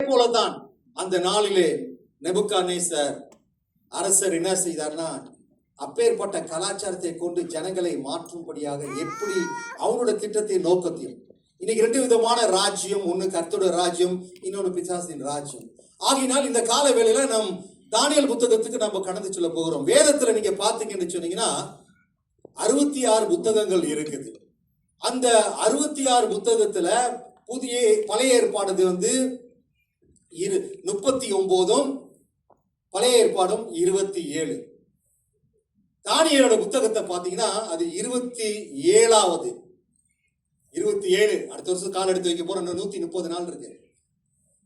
போலதான் அந்த நாளிலே நேபுகாத்நேசர் அரசர் என்ன செய்தார்னா, அப்பேற்பட்ட கலாச்சாரத்தை கொண்டு ஜனங்களை மாற்றும்படியாக எப்படி அவனோட திட்டத்தை நோக்கத்தையும், இன்னைக்கு 2 விதமான ராஜ்யம், ஒண்ணு கர்த்தருடைய ராஜ்யம், இன்னொன்னு பிசாசின் ராஜ்யம். ஆகினால் இந்த கால வேளையில நம் தானியேல் புத்தகத்துக்கு நம்ம கடந்து சொல்ல போகிறோம். வேதத்துல நீங்க பாத்தீங்கன்னு சொன்னீங்கன்னா 66 புத்தகங்கள் இருக்குது. அந்த 66 புத்தகத்துல பழைய ஏற்பாடு 39, பழைய ஏற்பாடும் 27. தானியேலோட புத்தகத்தை பாத்தீங்கன்னா அது 27வது. 27 அடுத்த வருஷம் கால் எடுத்து வைக்க போறோம். 130 நாள் இருக்கு.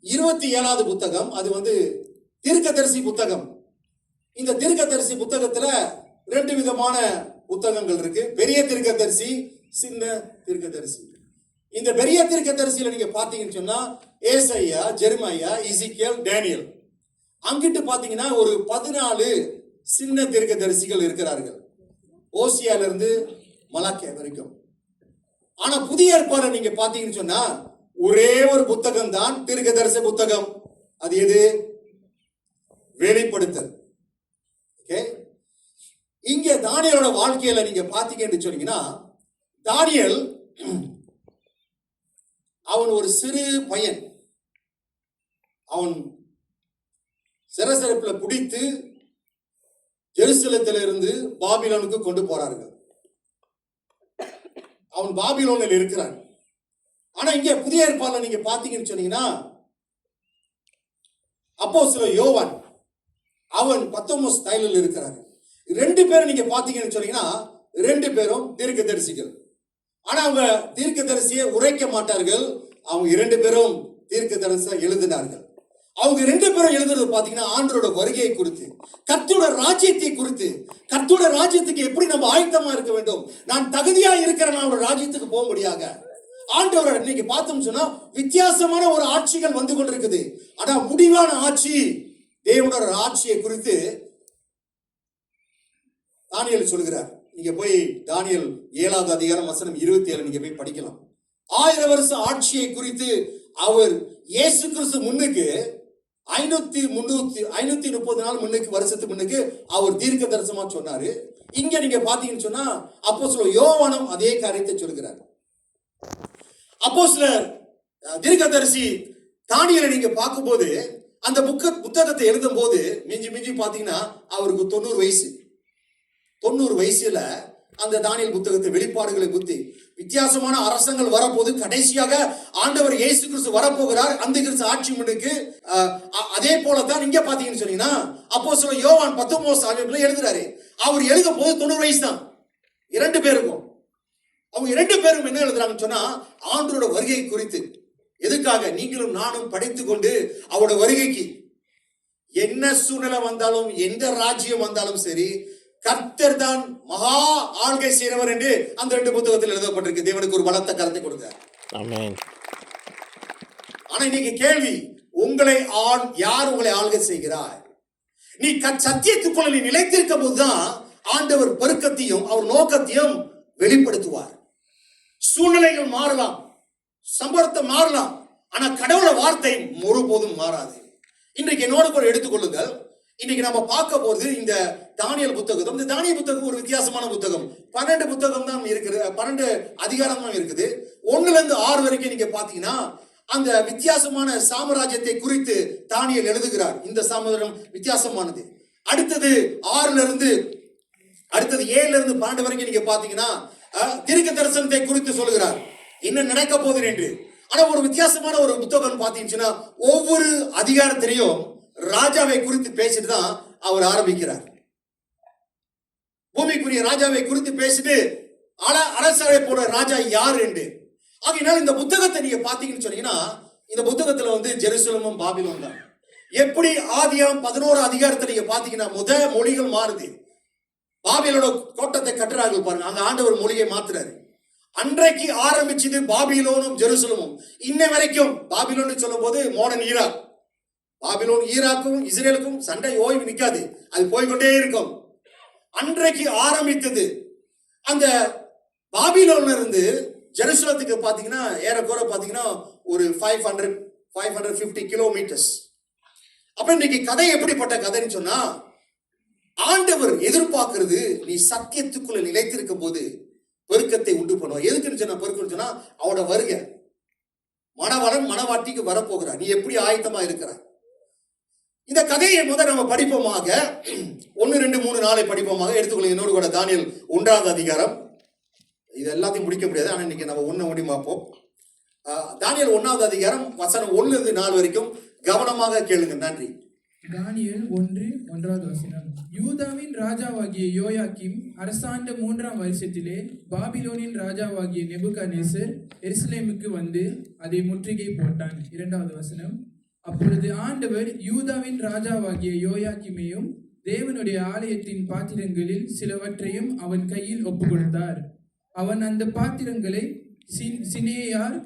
27வது புத்தகம் அது தீர்க்கதரிசி புத்தகம். இந்த தீர்க்கதரிசி புத்தகத்துல 2 விதமான புத்தகங்கள் இருக்கு. பெரிய தீர்க்கதரிசி, சின்ன தீர்க்கதரிசி. இந்த பெரிய தீர்க்கதரிசியில நீங்க பாத்தீங்கன்னு சொன்னா ஏசாயா, ஜெரமியா, எசேக்கியேல், தானியேல். அங்கிட்டு பாத்தீங்கன்னா ஒரு 14 சின்ன தீர்க்கதரிசிகள் இருக்கிறார்கள், ஓசியால இருந்து மலாக்கியா வரைக்கும். ஆனா புதிய ஏற்பாடு நீங்க பாத்தீங்கன்னு சொன்னா ஒரே ஒரு புத்தகம் தான் தீர்க்கதரிசி புத்தகம். அது எது? வெளிப்படுத்தல். இங்க தானியேலோட வாழ்க்கையில நீங்க பாத்தீங்கன்னு சொன்னீங்கன்னா, தானியேல் அவன் ஒரு சிறு பையன். அவன் சிறைசிறப்புல பிடித்து ஜெருசலேத்திலிருந்து பாபிலோனுக்கு கொண்டு போறார்கள். அவன் பாபிலோனில் இருக்கிறான். ஆனா இங்க புதிய ஏற்பாடுல நீங்க பாத்தீங்கன்னு சொன்னீங்கன்னா, அப்போஸ்தலன் யோவான் அவன் 19 தைலில் இருக்கிறாங்க. 2 பேரும் நீங்க பாத்தீங்கன்னு சொன்னீங்கன்னா 2 பேரும் தீர்க்கதரிசிகள். ஆனா அவங்க தீர்க்கதரிசியை உரைக்க மாட்டார்கள். அவங்க 2 பேரும் தீர்க்கதரிசி எழுதினார்கள். அவங்க 2 பேரும் எழுதுறது பாத்தீங்கன்னா ஆண்டவரோட வருகையை குறித்து, கர்த்தருடைய ராஜ்யத்தை குறித்து, கர்த்தருடைய ராஜ்யத்துக்கு எப்படி நம்ம ஆயத்தமா இருக்க வேண்டும், நான் தகுதியா இருக்கிறேன் அவரோட ராஜ்யத்துக்கு போக முடியாக. ஆண்டவரோட இன்னைக்கு பார்த்தோம் சொன்னா வித்தியாசமான ஒரு ஆட்சிகள் வந்து கொண்டிருக்குது. ஆனா முடிவான ஆட்சி தேவனோட ஆட்சியை குறித்து தானியேல் சொல்கிறார். நீங்க போய் தானியேல் 7வது அதிகாரம் வசனம் 27 நீங்க போய் படிக்கலாம். 1000 வருஷ ஆட்சியை குறித்து அவர் இயேசு கிறிஸ்து முன்னுக்கு 530 நாள் முன்னுக்கு, வருஷத்துக்கு முன்னுக்கு அவர் தீர்க்க தரிசனமா சொன்னாரு. இங்க நீங்க பாத்தீங்கன்னு சொன்னா அப்போஸ்தலன் யோவானும் அதே காரியத்தை சொல்கிறார். அப்போஸ்தலர் தீர்க்கதரிசி தானியேலை நீங்க பார்க்கும்போது அந்த புத்தகத்தை எழுதும் போது மிஞ்சி பாத்தீங்கன்னா அவருக்கு 90 வயசு. 90 வயசுல அந்த தானியேல் புத்தகத்தை வெளிப்பாடுகளை புத்தி வித்தியாசமான அரசங்கள் வரப்போது, கடைசியாக ஆண்டவர் இயேசு கிறிஸ்து வரப்போகிறார், அந்த கிறிஸ்து ஆட்சி முன்னுக்கு. அதே போலதான் இங்க பாத்தீங்கன்னு சொன்னீங்கன்னா அப்போஸ்தலன் யோவான் 19 எழுதுறாரு. அவர் எழுதும் போது 90 வயசு தான் 2 பேருக்கும். அவங்க 2 பேரும் என்ன எழுதுறாங்கன்னு சொன்னா ஆண்டவரோட வருகை குறித்து. எதுக்காக? நீங்களும் நானும் படித்துக் கொண்டு அவரோட வருகைக்கு என்ன சூழ்நிலை வந்தாலும், எந்த ராஜ்யம் வந்தாலும் சரி, கர்த்தர் தான் மகா ஆள்கை செய்கிறவர் என்று அந்த 2 புத்தகத்தில் எழுதப்பட்டிருக்கு. தேவனுக்கு ஒரு பலத்த கருத்தை கொடுங்க. ஆமென். ஆனா இன்னைக்கு கேள்வி, யார் உங்களை ஆள்கை செய்கிறார்? நீ சத்தியத்துக்குள்ள நீ நிலைத்திருக்கும் போதுதான் ஆண்டவர் பெருக்கத்தையும் அவர் நோக்கத்தையும் வெளிப்படுத்துவார். சூழ்நிலைகள் மாறலாம், சம்பவத்தை மாறலாம், ஆனா கடவுள வார்த்தை ஒருபோதும் மாறாது. இன்றைக்கு என்னோட கூட எடுத்துக்கொள்ளுங்கள். இன்னைக்கு நம்ம பார்க்க போறது இந்த தானியேல் புத்தகம். இந்த தானியேல் புத்தகம் ஒரு வித்தியாசமான புத்தகம். 12 புத்தகம் தான் இருக்குது, 12 அதிகாரம் தான் இருக்குது. 1ல இருந்து 6 வரைக்கும் நீங்க பாத்தீங்கன்னா அந்த வித்தியாசமான சாம்ராஜ்யத்தை குறித்து தானியேல் எழுதுகிறார். இந்த சாம்ராஜ்யம் வித்தியாசமானது. அடுத்தது 7ல இருந்து 12 வரைக்கும் நீங்க பாத்தீங்கன்னா தீர்க்க தரிசனத்தை குறித்து சொல்லுகிறார், என்ன நடக்க போகுது என்று. ஆனா ஒரு வித்தியாசமான ஒரு புத்தகம் பாத்தீங்கன்னா ஒவ்வொரு அதிகாரத்திலையும் ராஜாவை குறித்து பேசிட்டு தான் அவர் ஆரம்பிக்கிறார். பூமிக்குரிய ராஜாவை குறித்து பேசிட்டு அரசரை போல ராஜா யார் என்று. ஆகையினால் இந்த புத்தகத்தை நீங்க பாத்தீங்கன்னு சொன்னீங்கன்னா இந்த புத்தகத்துல ஜெருசலேமும் பாபிலோன் தான். எப்படி ஆதியாம் 11 அதிகாரத்தை நீங்க பாத்தீங்கன்னா மொழிகள் மாறுது. பாபிலோட கோட்டத்தை கட்டுறார்கள் பாருங்க, அங்க ஆண்டவர் மொழியை மாத்துறாரு. அன்றைக்கு ஆரம்பிச்சது பாபிலோனும் ஜெருசலேமும். இன்ன வரைக்கும் பாபிலோன் சொல்லும் போது மாடர்ன் ஈராக். பாபிலோன் ஈராக்கும் இஸ்ரேலுக்கும் சண்டை ஓய்வு நிற்காது, அது போய்கொண்டே இருக்கும். அன்றைக்கு ஆரம்பித்தது அந்த பாபிலோன்ல இருந்து ஜெருசலேத்துக்கு பாத்தீங்கன்னா ஏறக்குறை பாத்தீங்கன்னா ஒரு 500 550 கிலோமீட்டர்ஸ். அப்ப இன்னைக்கு கதை எப்படிப்பட்ட கதைன்னு சொன்னா, ஆண்டவர் எதிர்பார்க்கிறது நீ சத்தியத்துக்குள்ள நிலைத்திருக்கும் போது பெருக்கத்தை உண்டு பண்ணுவோம். எதுக்குன்னு சொன்னா பெருக்கம்னு சொன்னா அவனோட வருகை. மணவாளன் மணவாட்டிக்கு வரப்போகிறார். நீ எப்படி ஆயத்தமா இருக்கிற? இந்த கதையை முதல் நம்ம படிப்போமாக. 1, 2, 3, 4 படிப்போமாக. எடுத்துக்கொள்ளுங்க. என்னோடு கூட தானியேல் 1ஆவது அதிகாரம். இது எல்லாத்தையும் முடிக்க முடியாது, ஆனா இன்னைக்கு நம்ம 1 ஓடி பார்ப்போம். தானியேல் 1ஆவது அதிகாரம் வசனம் 1 இருந்து 4 வரைக்கும் கவனமாக கேளுங்க. நன்றி. தானியேல் 1:1 வசனம். யூதாவின் ராஜாவாகிய யோயாக்கீம் அரசாண்ட 3ஆம் வருஷத்திலே பாபிலோனின் ராஜாவாகிய நேபுகாத்நேசர் எருசலேமுக்கு வந்து அதை முற்றுகை போட்டான். 2வது வசனம். அப்பொழுது ஆண்டவர் யூதாவின் ராஜாவாகிய யோயாக்கீமையும் தேவனுடைய ஆலயத்தின் பாத்திரங்களில் சிலவற்றையும் அவன் கையில் ஒப்புக்கொடுத்தார். அவன் அந்த பாத்திரங்களை சினேயார்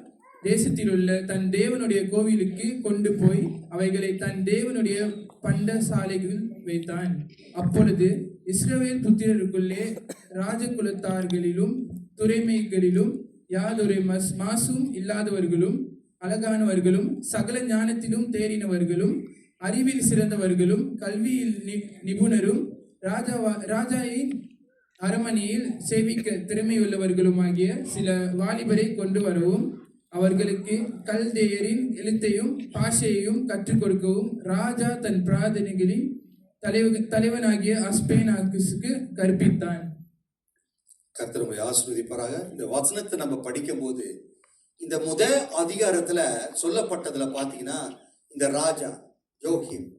தேசத்திலுள்ள தன் தேவனுடைய கோவிலுக்கு கொண்டு போய் அவைகளை தன் தேவனுடைய பண்டசாலைகள் வைத்தான். அப்பொழுது இஸ்ரவேல் புத்திரருக்குள்ளே ராஜகுலத்தார்களிலும் துறைமைகளிலும் யாதொரு மாசும் இல்லாதவர்களும் அழகானவர்களும் சகல ஞானத்திலும் தேறினவர்களும் அறிவில் சிறந்தவர்களும் கல்வியில் நிபுணரும் ராஜாவின் அரமனையில் சேவிக்க திறமையுள்ளவர்களுமாகிய சில வாலிபரை கொண்டு வரவும் அவர்களுக்கு கல்தேயரின் எழுத்தையும் பாஷையையும் கற்றுக் கொடுக்கவும் ராஜா தன் பிரார்த்தனைகளின் தலைவனாகிய அஸ்பேனாக்குக்கு கற்பித்தான். கர்த்தர் உங்களை ஆசீர்வதிப்பாராக. இந்த வசனத்தை நம்ம படிக்கும் போது இந்த அதிகாரத்துல சொல்லப்பட்டதுல பாத்தீங்கன்னா இந்த ராஜா யோகிம்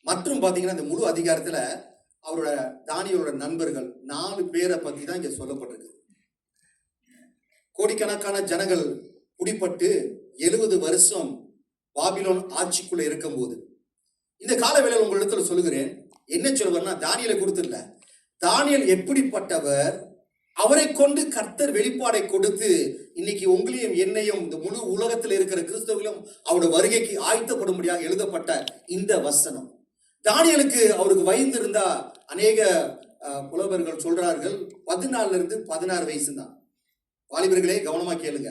மற்றும் பாத்தீங்கன்னா இந்த முழு அதிகாரத்துல அவரோட தானியேலோட நண்பர்கள் 4 பேரை பத்தி தான் இங்க சொல்லப்பட்டிருக்கு. கோடிக்கணக்கான ஜனங்கள் குடிப்பட்டு 70 வருஷம் பாபிலோன் ஆட்சிக்குள்ள இருக்கும் போது இந்த காலவேளையில் உங்களிடத்துல சொல்லுகிறேன். என்ன சொல்லுவேன்னா, தானியேலை கொடுத்துடல, தானியேல் எப்படிப்பட்டவர், அவரை கொண்டு கர்த்தர் வெளிப்பாடை கொடுத்து இன்னைக்கு உங்களையும் என்னையும் இந்த முழு உலகத்தில் இருக்கிற கிறிஸ்தவர்களும் அவருடைய வருகைக்கு ஆயத்தப்படும்படியாக எழுதப்பட்ட இந்த வசனம். தானியேலுக்கு அவருக்கு வயது இருந்தா அநேக புலவர்கள் சொல்றார்கள் 14 இருந்து 16 வயசு தான். வாலிபர்களே கவனமா கேளுங்க.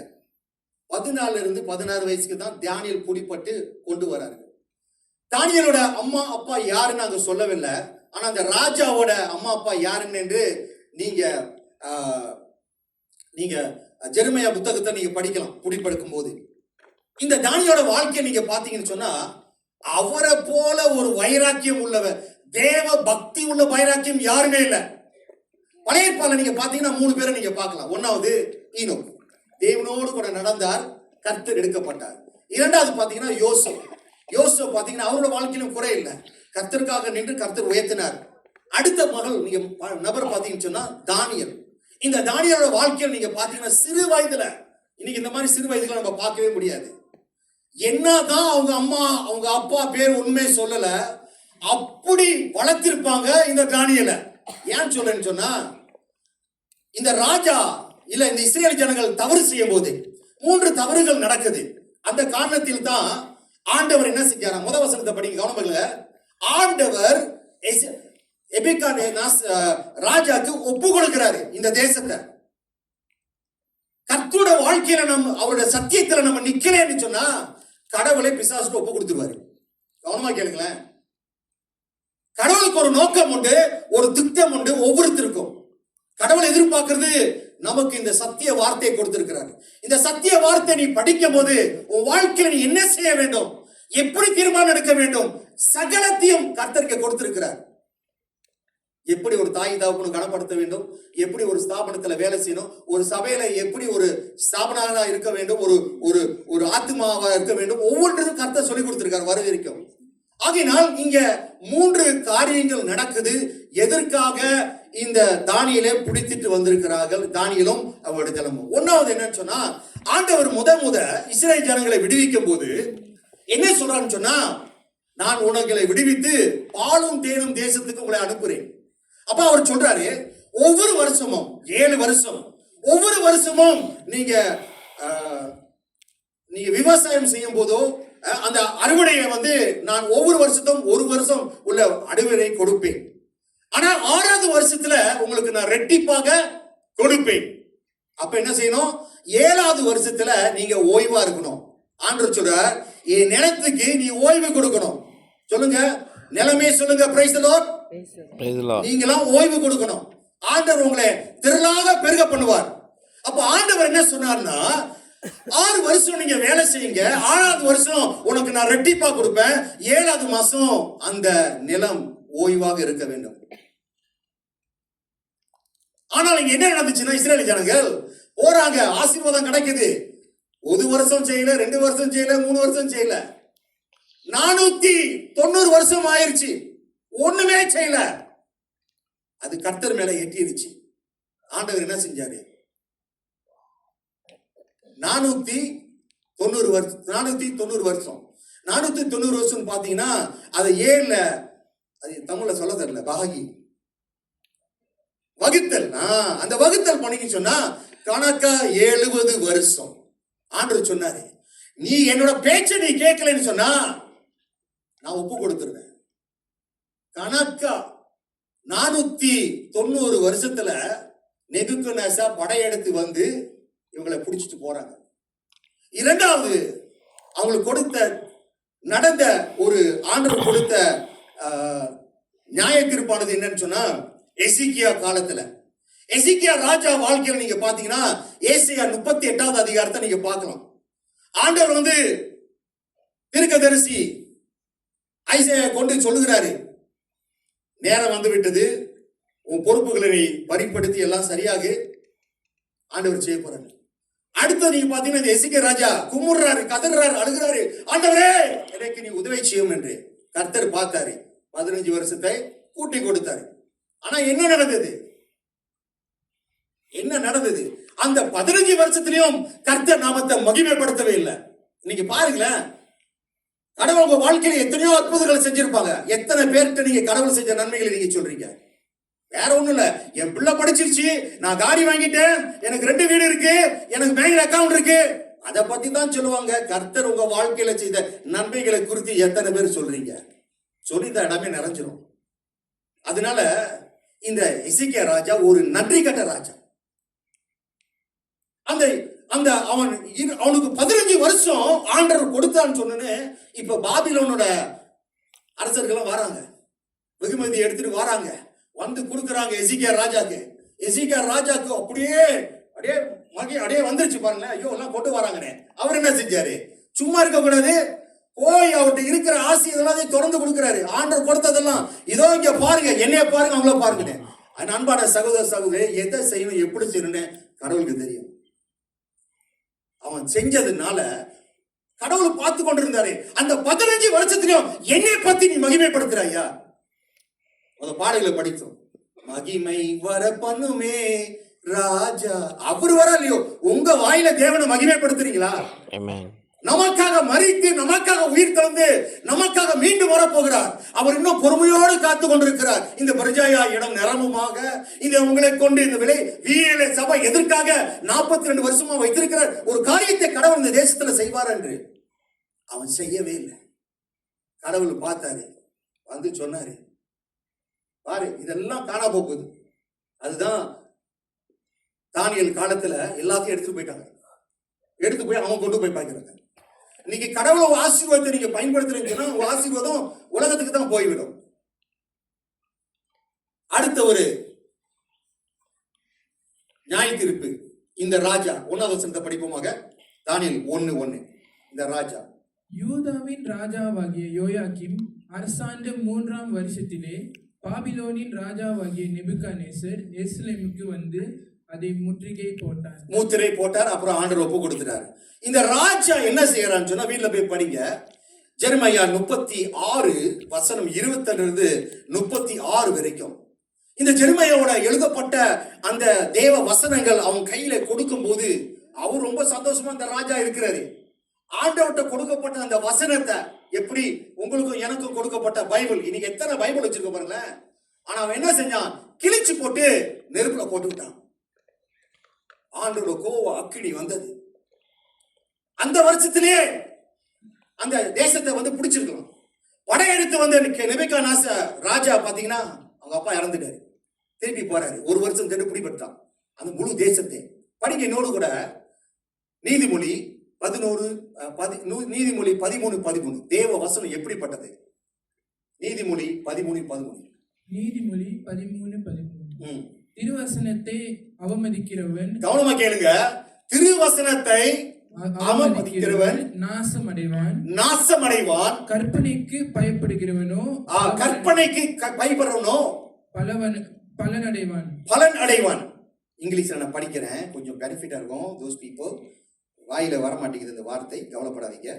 14 இருந்து 16 வயசுக்கு தான் தானியேல் குடிப்பட்டு கொண்டு வரார்கள். தானியேலோட அம்மா அப்பா யாருன்னு நாங்க சொல்லவில்லை, ஆனா அந்த ராஜாவோட அம்மா அப்பா யாருன்னு என்று நீங்க ஜெரமியா புத்தகத்தை நீங்க படிக்கலாம் குடிப்பெடுக்கும் போது. இந்த தானியேலோட வாழ்க்கையை நீங்க பாத்தீங்கன்னு சொன்னா, அவரை போல ஒரு வைராக்கியம் உள்ளவர், தேவ பக்தி உள்ள வைராக்கியம் யாருமே இல்லை. பழைய ஏற்பாடுல நீங்க பாத்தீங்கன்னா 3 பேரை நீங்க பார்க்கலாம். 1வது ஈனோக், தேவனோடு கூட நடந்தார், கர்த்தர் எடுக்கப்பட்டார். 2வது பாத்தீங்கன்னா யோசேப் பாத்தீங்கன்னா அவரோட வாழ்க்கையிலும் குறை இல்லை, கர்த்தருக்காக நின்று கர்த்தர் உயர்த்தினார். அடுத்த மகள் நீங்க நபர் பாத்தீங்கன்னு சொன்னா தானியேல். இந்த தானியேலோட வாழ்க்கையில் நீங்க பாத்தீங்கன்னா சிறு வயதுல, இன்னைக்கு இந்த மாதிரி சிறு வயதுல நம்ம பார்க்கவே முடியாது. என்னதான் அவங்க அம்மா அவங்க அப்பா பேர் உண்மை சொல்லல, அப்படி வளர்த்திருப்பாங்க இந்த தானியேலை. ஏன் சொல்றேன்னு சொன்னா, இந்த ராஜா இல்ல இந்த இஸ்ரேல் ஜனங்கள் தவறு செய்யும் போது 3 தவறுகள் நடக்குது. அந்த காரணத்தில் தான் ஆண்டவர் என்ன செஞ்சாரா? முதல் வசனத்தை படிங்க கவனமாக. ஆண்டவர் ராஜாக்கு ஒப்பு கொடுக்கிறாரு இந்த தேசத்தை. கர்த்தரோட வாழ்க்கையில நம்ம அவருடைய சத்தியத்துல நம்ம நிக்கலன்னு சொன்னா கடவுளை பிசாசுக்கு ஒப்பு கொடுத்துருவாரு. கவனமா கேளுங்களேன். கடவுளுக்கு ஒரு நோக்கம் உண்டு, ஒரு திட்டம் உண்டு ஒவ்வொருத்தருக்கும். கடவுள் எதிர்பார்க்கிறது நமக்கு இந்த சத்திய வார்த்தையை கொடுத்திருக்கிறார். இந்த சத்திய வார்த்தை நீ படிக்கும் போது உன் வாழ்க்கையில நீ என்ன செய்ய வேண்டும், எப்படி தீர்மானம் எடுக்க வேண்டும், சகலத்தையும் கர்த்தருக்கு கொடுத்திருக்கிறார். எப்படி ஒரு தாய் தகப்பனும் கனப்படுத்த வேண்டும், எப்படி ஒரு ஸ்தாபனத்துல வேலை செய்யணும், ஒரு சபையில எப்படி ஒரு ஸ்தாபனாக இருக்க வேண்டும், ஒரு ஒரு ஒரு ஆத்மாவா இருக்க வேண்டும், ஒவ்வொன்றும் கர்த்தர் சொல்லி கொடுத்திருக்கார் வருவதற்கும். ஆகையினால் இங்க 3 காரியங்கள் நடக்குது. எதற்காக இந்த தானியேலை பிடித்திட்டு வந்திருக்கிறார்கள் தானியேலும் அவருடைய ஜனமும். 1வது என்னன்னு சொன்னா, ஆண்டவர் முத இஸ்ரேல் ஜனங்களை விடுவிக்கும் போது என்ன சொல்றான்னு சொன்னா, நான் உங்களை விடுவித்து பாலும் தேனும் தேசத்துக்கு உங்களை அனுப்புறேன். அப்ப அவர் சொல்றாரு, ஒவ்வொரு வருஷமும் 7 வருஷம், ஒவ்வொரு வருஷமும் நீங்க விவசாயம் செய்யும் போதோ அந்த அறுவடையை நான் ஒவ்வொரு வருஷத்தும் 1 வருஷம் உள்ள அறுவடை கொடுப்பேன். ஆனா 6வது வருஷத்துல உங்களுக்கு நான் ரெட்டிப்பாக கொடுப்பேன். அப்ப என்ன செய்யணும், 7வது வருஷத்துல நீங்க ஓய்வா இருக்கணும். ஆண்டவர் சொல்றார், என் நிலத்துக்கு நீ ஓய்வு கொடுக்கணும். சொல்லுங்க, நிலமே சொல்லுங்க. Praise the Lord. நீங்களாம் ஓய்வு கொடுக்கணும். ஆண்டவர் உங்களை திரளாக பெருக பண்ணுவார். அப்ப ஆண்டவர் என்ன சொன்னார்னா, 6 வருஷம் நீங்க வேலை செய்யுங்க, 6வது வருஷம் உனக்கு நான் ரெட்டிப்பா கொடுப்பேன், 7வது மாசம் அந்த நிலம் ஓய்வாக இருக்க வேண்டும். ஆனால் இங்க என்ன நடந்துச்சுன்னா, இஸ்ரேல் ஜனங்கள் போறாங்க, ஆசீர்வாதம் கிடைக்குது. 1 வருஷம் செய்யல, 2 வருஷம் செய்யல, 3 வருஷம் செய்யல, 490 வருஷம் ஆயிருச்சு, ஒண்ணுமே செய்யல. அது கர்த்தர் மேல எட்டிருச்சு. ஆண்டவர் என்ன செஞ்சாரு? 490 வருஷம் 490 வருஷம் 490 வருஷம் பாத்தீங்கன்னா அது 7ல, அது தமிழ்ல சொல்ல தெரியல, பாகி வகுத்தல். அந்த வகுத்தல் பண்ணிக்கு சொன்னா கணக்கா 70 வருஷம். ஆண்டவர் சொன்னாரு, நீ என்னோட பேச்சை நீ கேட்கலன்னு சொன்னா நான் ஒப்பு கொடுத்துருவேன். கணக்கா 490 வருஷத்துல நேபுக்கத்நேச்சார் படையெடுத்து வந்து இவங்களை பிடிச்சிட்டு போறாங்க. 2வது அவங்களுக்கு கொடுத்த நடந்த ஒரு ஆண்டவர் கொடுத்த நியாய தீர்ப்பானது என்னன்னு சொன்னா, எசேக்கியா காலத்துல, எசேக்கியா ராஜா வாழ்க்கையில நீங்க பாத்தீங்கன்னா ஏசாயா 38வது அதிகாரத்தை நீங்க பார்க்கலாம். ஆண்டவர் வந்து தீர்க்கதரிசி ஐசையா கொண்டு சொல்லுகிறாரு, நேரம் வந்து விட்டது, உன் பொறுப்புகளை பறிப்படுத்தி எல்லாம் சரியாக ஆண்டவர் செய்ய போறாரு. அடுத்து நீங்க பாத்தீங்கன்னா எசேக்கியா ராஜா குமுறாரு, கதறாரு, அழுகிறாரு, ஆண்டவரே எனக்கு நீ உதவி செய்யும் என்று. கர்த்தர் பார்த்தாரு, 15 வருஷத்தை கூட்டி கொடுத்தாரு. ஆனா என்ன நடந்தது? அந்த 15 வருஷத்திலையும் கர்த்தர் நாமத்தை மகிமைப்படுத்தவே இல்லை. இன்னைக்கு பாருங்களேன், கடவுள் உங்க வாழ்க்கையில எத்தனையோ அற்புதங்களை செஞ்சிருப்பாங்க. எத்தனை பேர்கிட்ட நீங்க கடவுள் செஞ்ச நன்மைகளை நீங்க சொல்றீங்க? வேற ஒண்ணும் இல்ல, என் பிள்ளை படிச்சிருச்சு, நான் காடி வாங்கிட்டேன், எனக்கு 2 வீடு இருக்கு, எனக்கு பேங்க்ல அக்கவுண்ட் இருக்கு, அதை பத்தி தான் சொல்லுவாங்க. கர்த்தர் உங்க வாழ்க்கையில செய்த நன்மைகளை குறித்து எத்தனை பேர் சொல்றீங்க? சொல்லி இந்த இடமே நிறைஞ்சிரும். அதனால இந்த எசேக்கியா ராஜா ஒரு நன்றி கட்ட ராஜா. அந்த அவனுக்கு 15 வருஷம் ஆண்டவர் கொடுத்தான்னு சொன்னே. இப்ப பாபிலோனோட அரசர்கள் வராங்க, வெகுமதி எடுத்துட்டு வராங்க, வந்து கொடுக்குறாங்க எசேக்கியா ராஜாக்கு. எசேக்கியா ராஜாக்கு அப்படியே வந்துருச்சு பாருங்க. ஐயோ எல்லாம் கொண்டு வராங்கன்னு. அவர் என்ன செஞ்சாரு? சும்மா இருக்க கூடாது, போய் அவர்கிட்ட இருக்கிற ஆசி இதெல்லாம் திறந்து கொடுக்கிறாரு. ஆண்டவர் கொடுத்ததெல்லாம் இதோ இங்க பாருங்க, என்னைய பாருங்க, அவங்கள பாருங்க. அன்பான சகோதர சகோதரி, எதை செய்யணும், எப்படி செய்யணும்னு கடவுளுக்கு தெரியும். அவன் செஞ்சதுனால கடவுள் பார்த்து கொண்டிருந்தாரு. அந்த 15 வருஷத்திலும் என்னை பத்தி நீ மகிமைப்படுத்துறாயா? அந்த பாடல்களை படித்தோம். மகிமை வர பண்ணுமே ராஜா. அவர் வர இல்லையோ, உங்க வாயில தேவனை மகிமைப்படுத்துறீங்களா? நமக்காக மரித்து, நமக்காக உயிர் தந்து, நமக்காக மீண்டும் வரப்போகிறார். அவர் இன்னும் பொறுமையோடு காத்து கொண்டிருக்கிறார். இந்த பிரஜாயா இடம் நிரம்புமாக இந்த உங்களை கொண்டு இந்த வீர சபை எதற்காக 42 வருஷமா வைத்திருக்கிறார். ஒரு காரியத்தை கடவுள் இந்த தேசத்துல செய்வார் என்று அவன் செய்யவே இல்லை. கடவுள் பார்த்தாரு, வந்து சொன்னாரு, பாரு இதெல்லாம் காணா போகுது. அதுதான் தானியேல் காலத்துல எல்லாத்தையும் எடுத்து போயிட்டாங்க. எடுத்து போய் அவன் கொண்டு போய் பார்க்கிறாங்க. இன்னைக்கு கடவுளோட ஆசீர்வாதத்தை நீங்க பயன்படுத்துறீங்கன்னா உங்க ஆசீர்வாதம் உலகத்துக்கு தான் போய்விடும். அடுத்த ஒரு நியாய தீர்ப்பு. இந்த ராஜா 1வது வசனத்தை படிப்போமாக. தானியேல் 1:1. இந்த ராஜா யூதாவின் ராஜாவாகிய யோயாக்கிம் அரசாண்ட 3ஆம் வருஷத்திலே பாபிலோனின் ராஜாவாகிய நேபுகாத்நேசர் எருசலேமுக்கு வந்து அதை முத்திரை போட்டார். அப்புறம் ஆண்டவர் ஒப்பு கொடுத்துட்டார். இந்த ராஜா என்ன செய்யறான்னு சொன்னா, வீட்டுல போய் படிங்க. ஜெரமியா 36 வசனம் 22 36 வரைக்கும். இந்த ஜெரமியாவோட எழுதப்பட்ட அந்த தேவ வசனங்கள் அவன் கையில கொடுக்கும் போது அவர் ரொம்ப சந்தோஷமா அந்த ராஜா இருக்கிறாரு. ஆண்டவர்கிட்ட கொடுக்கப்பட்ட அந்த வசனத்தை, எப்படி உங்களுக்கும் எனக்கும் கொடுக்கப்பட்ட பைபிள், இன்னைக்கு எத்தனை பைபிள் வச்சிருக்க பாருங்களேன். ஆனா அவன் என்ன செஞ்சான்? கிழிச்சு போட்டு நெருப்புல போட்டு விட்டான். ஆண்டோட கோவம் அக்கினி வந்தது. அந்த வருஷத்திலே அந்த தேசத்தை வந்து பிடிச்சிருக்கலாம். படையெடுத்து வந்து நேபுகாத்நேசர் ராஜா பாத்தீங்கன்னா அவங்க அப்பா இறந்துட்டாரு. திருப்பி போறாரு, 1 வருஷம் பிடிபட்டான் அந்த முழு தேசத்தை. படிக்க என்னோடு கூட நீதிமொழி நீதிமொழி 13:13. தேவ வசனம் எப்படிப்பட்டது? நீதிமொழி 13:13. நீதிமொழி 13:13. திருவசனத்தை அவமதிக்கிறவன் கவனமா கேளுங்க. திருவசனத்தை அவமதிக்கிறவன் நாசமடைவான். கற்பனைக்கு பயப்படுகிறவனோ கற்பனைக்கு பயப்படுறவனோ பலன் அடைவான். இங்கிலீஷ்ல நான் படிக்கிறேன், கொஞ்சம் பெனிஃபிட்டா இருக்கும். those people வாயில வர மாட்டேங்குது இந்த வார்த்தை, கவலைப்படாதீங்க.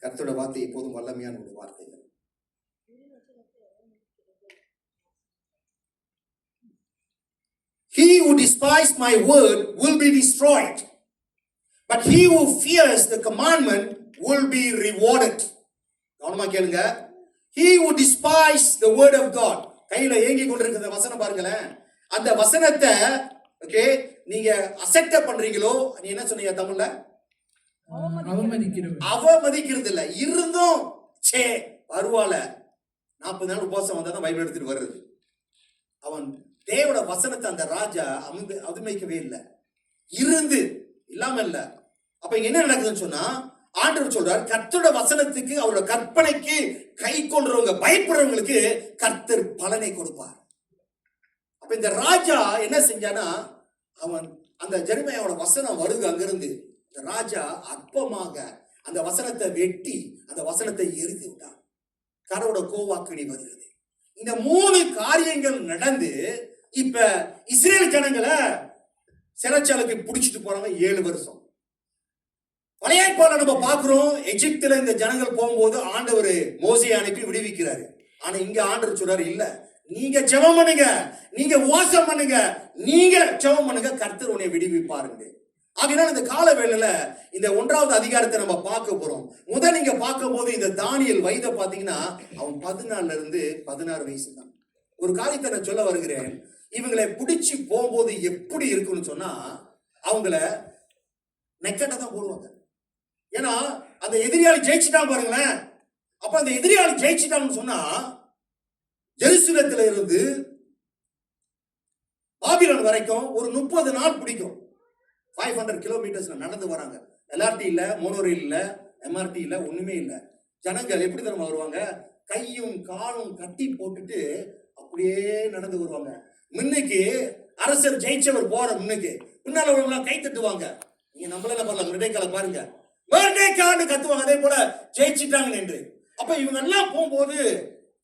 கர்த்தரோட வார்த்தை எப்போதும் வல்லமையான ஒரு வார்த்தைகள். He who despises my word will be destroyed, but he who fears the commandment will be rewarded. கவனமா கேளுங்க. He who despises the word of God. கையில ஏங்கி கொண்டிருக்கிற வசனம் பாருங்களேன். அந்த வசனத்தை ஓகே நீங்க அசெப்ட் பண்றீங்களோ, நீ என்ன சொன்னீங்க தமிழ்ல? அவமதிக்கிறது இல்ல. இருந்தும் சே பரவாயில்ல, 40 நாள் உபவாசம் வந்தா தான் பைபிள் எடுத்துட்டு வருது. அவன் தேவோட வசனத்தை அந்த ராஜா அவமதிக்கவே இல்லை, இருந்து இல்லாம இல்ல. அப்ப இங்க என்ன நடக்குதுன்னு சொன்னா, ஆண்டவர் சொல்றார், கர்த்தரோட வசனத்துக்கு அவரோட கற்பனைக்கு கை கொள்றவங்க, பயப்படுறவங்களுக்கு கர்த்தர் பலனை கொடுப்பார். அப்ப இந்த ராஜா என்ன செஞ்சானா, அவன் அந்த ஜெரமியாவோட வசனம் வருது அங்கிருந்து, இந்த ராஜா அற்பமாக அந்த வசனத்தை வெட்டி அந்த வசனத்தை எரித்து விட்டான். கரோட கோவாக்கினி வருகிறது. இந்த 3 காரியங்கள் நடந்து இப்ப இஸ்ரேல் ஜனங்களை சிறைச்சாலைக்கு பிடிச்சிட்டு போறாங்க 7 வருஷம். பழைய ஏற்பாடுல நம்ம பார்க்கிறோம், எகிப்துல இந்த ஜனங்கள் போகும்போது ஆண்டவர் மோசேயை அனுப்பி விடுவிக்கிறாரு. ஆனா இங்க ஆண்டவர் சொல்றாரு, இல்ல நீங்க ஜெபம் பண்ணுங்க, நீங்க வாசம் பண்ணுங்க, நீங்க ஜெபம் பண்ணுங்க, கர்த்தர் உன்னை விடுவிப்பாருங்க. ஆகையால் இந்த கால வேளையில இந்த 1வது அதிகாரத்தை நம்ம பார்க்க போறோம். முதல் நீங்க பார்க்கும் போது இந்த தானியேல் வயதை பாத்தீங்கன்னா அவன் 14 இருந்து 16 வயசு தான். ஒரு காரியத்தை நான் சொல்ல வருகிறேன். இவங்களை பிடிச்சி போகும்போது எப்படி இருக்குன்னு சொன்னா, அவங்கள நெக்கட்டை தான் போடுவாங்க. ஏன்னா அந்த எதிரியாளி ஜெயிச்சுட்டான் பாருங்களேன். அப்ப அந்த எதிரியாளி ஜெயிச்சுட்டான்னு சொன்னா, ஜெருசலேத்துல இருந்து பாபிலோன் வரைக்கும் ஒரு 30 நாள் பிடிக்கும். 500 கிலோமீட்டர்ஸ்ல நடந்து வராங்க. எல்ஆர்டி இல்ல, மோனோரயில் இல்ல, எம்ஆர்டி இல்ல, ஒண்ணுமே இல்ல. ஜனங்கள் எப்படி தெரியுமா வருவாங்க? கையும் காலும் கட்டி போட்டுட்டு அப்படியே நடந்து வருவாங்க. முன்னுக்கு அரசர் ஜெயிச்சவர் போற முன்னுக்கு, பின்னால உள்ளவங்க கை தட்டுவாங்க. நீங்க நம்மள என்ன பண்ணலாம், மிருடைக்கால பாருங்க, மிருடைக்கான்னு கத்துவாங்க. அதே போல ஜெயிச்சுட்டாங்க என்று. அப்ப இவங்க எல்லாம் போகும்போது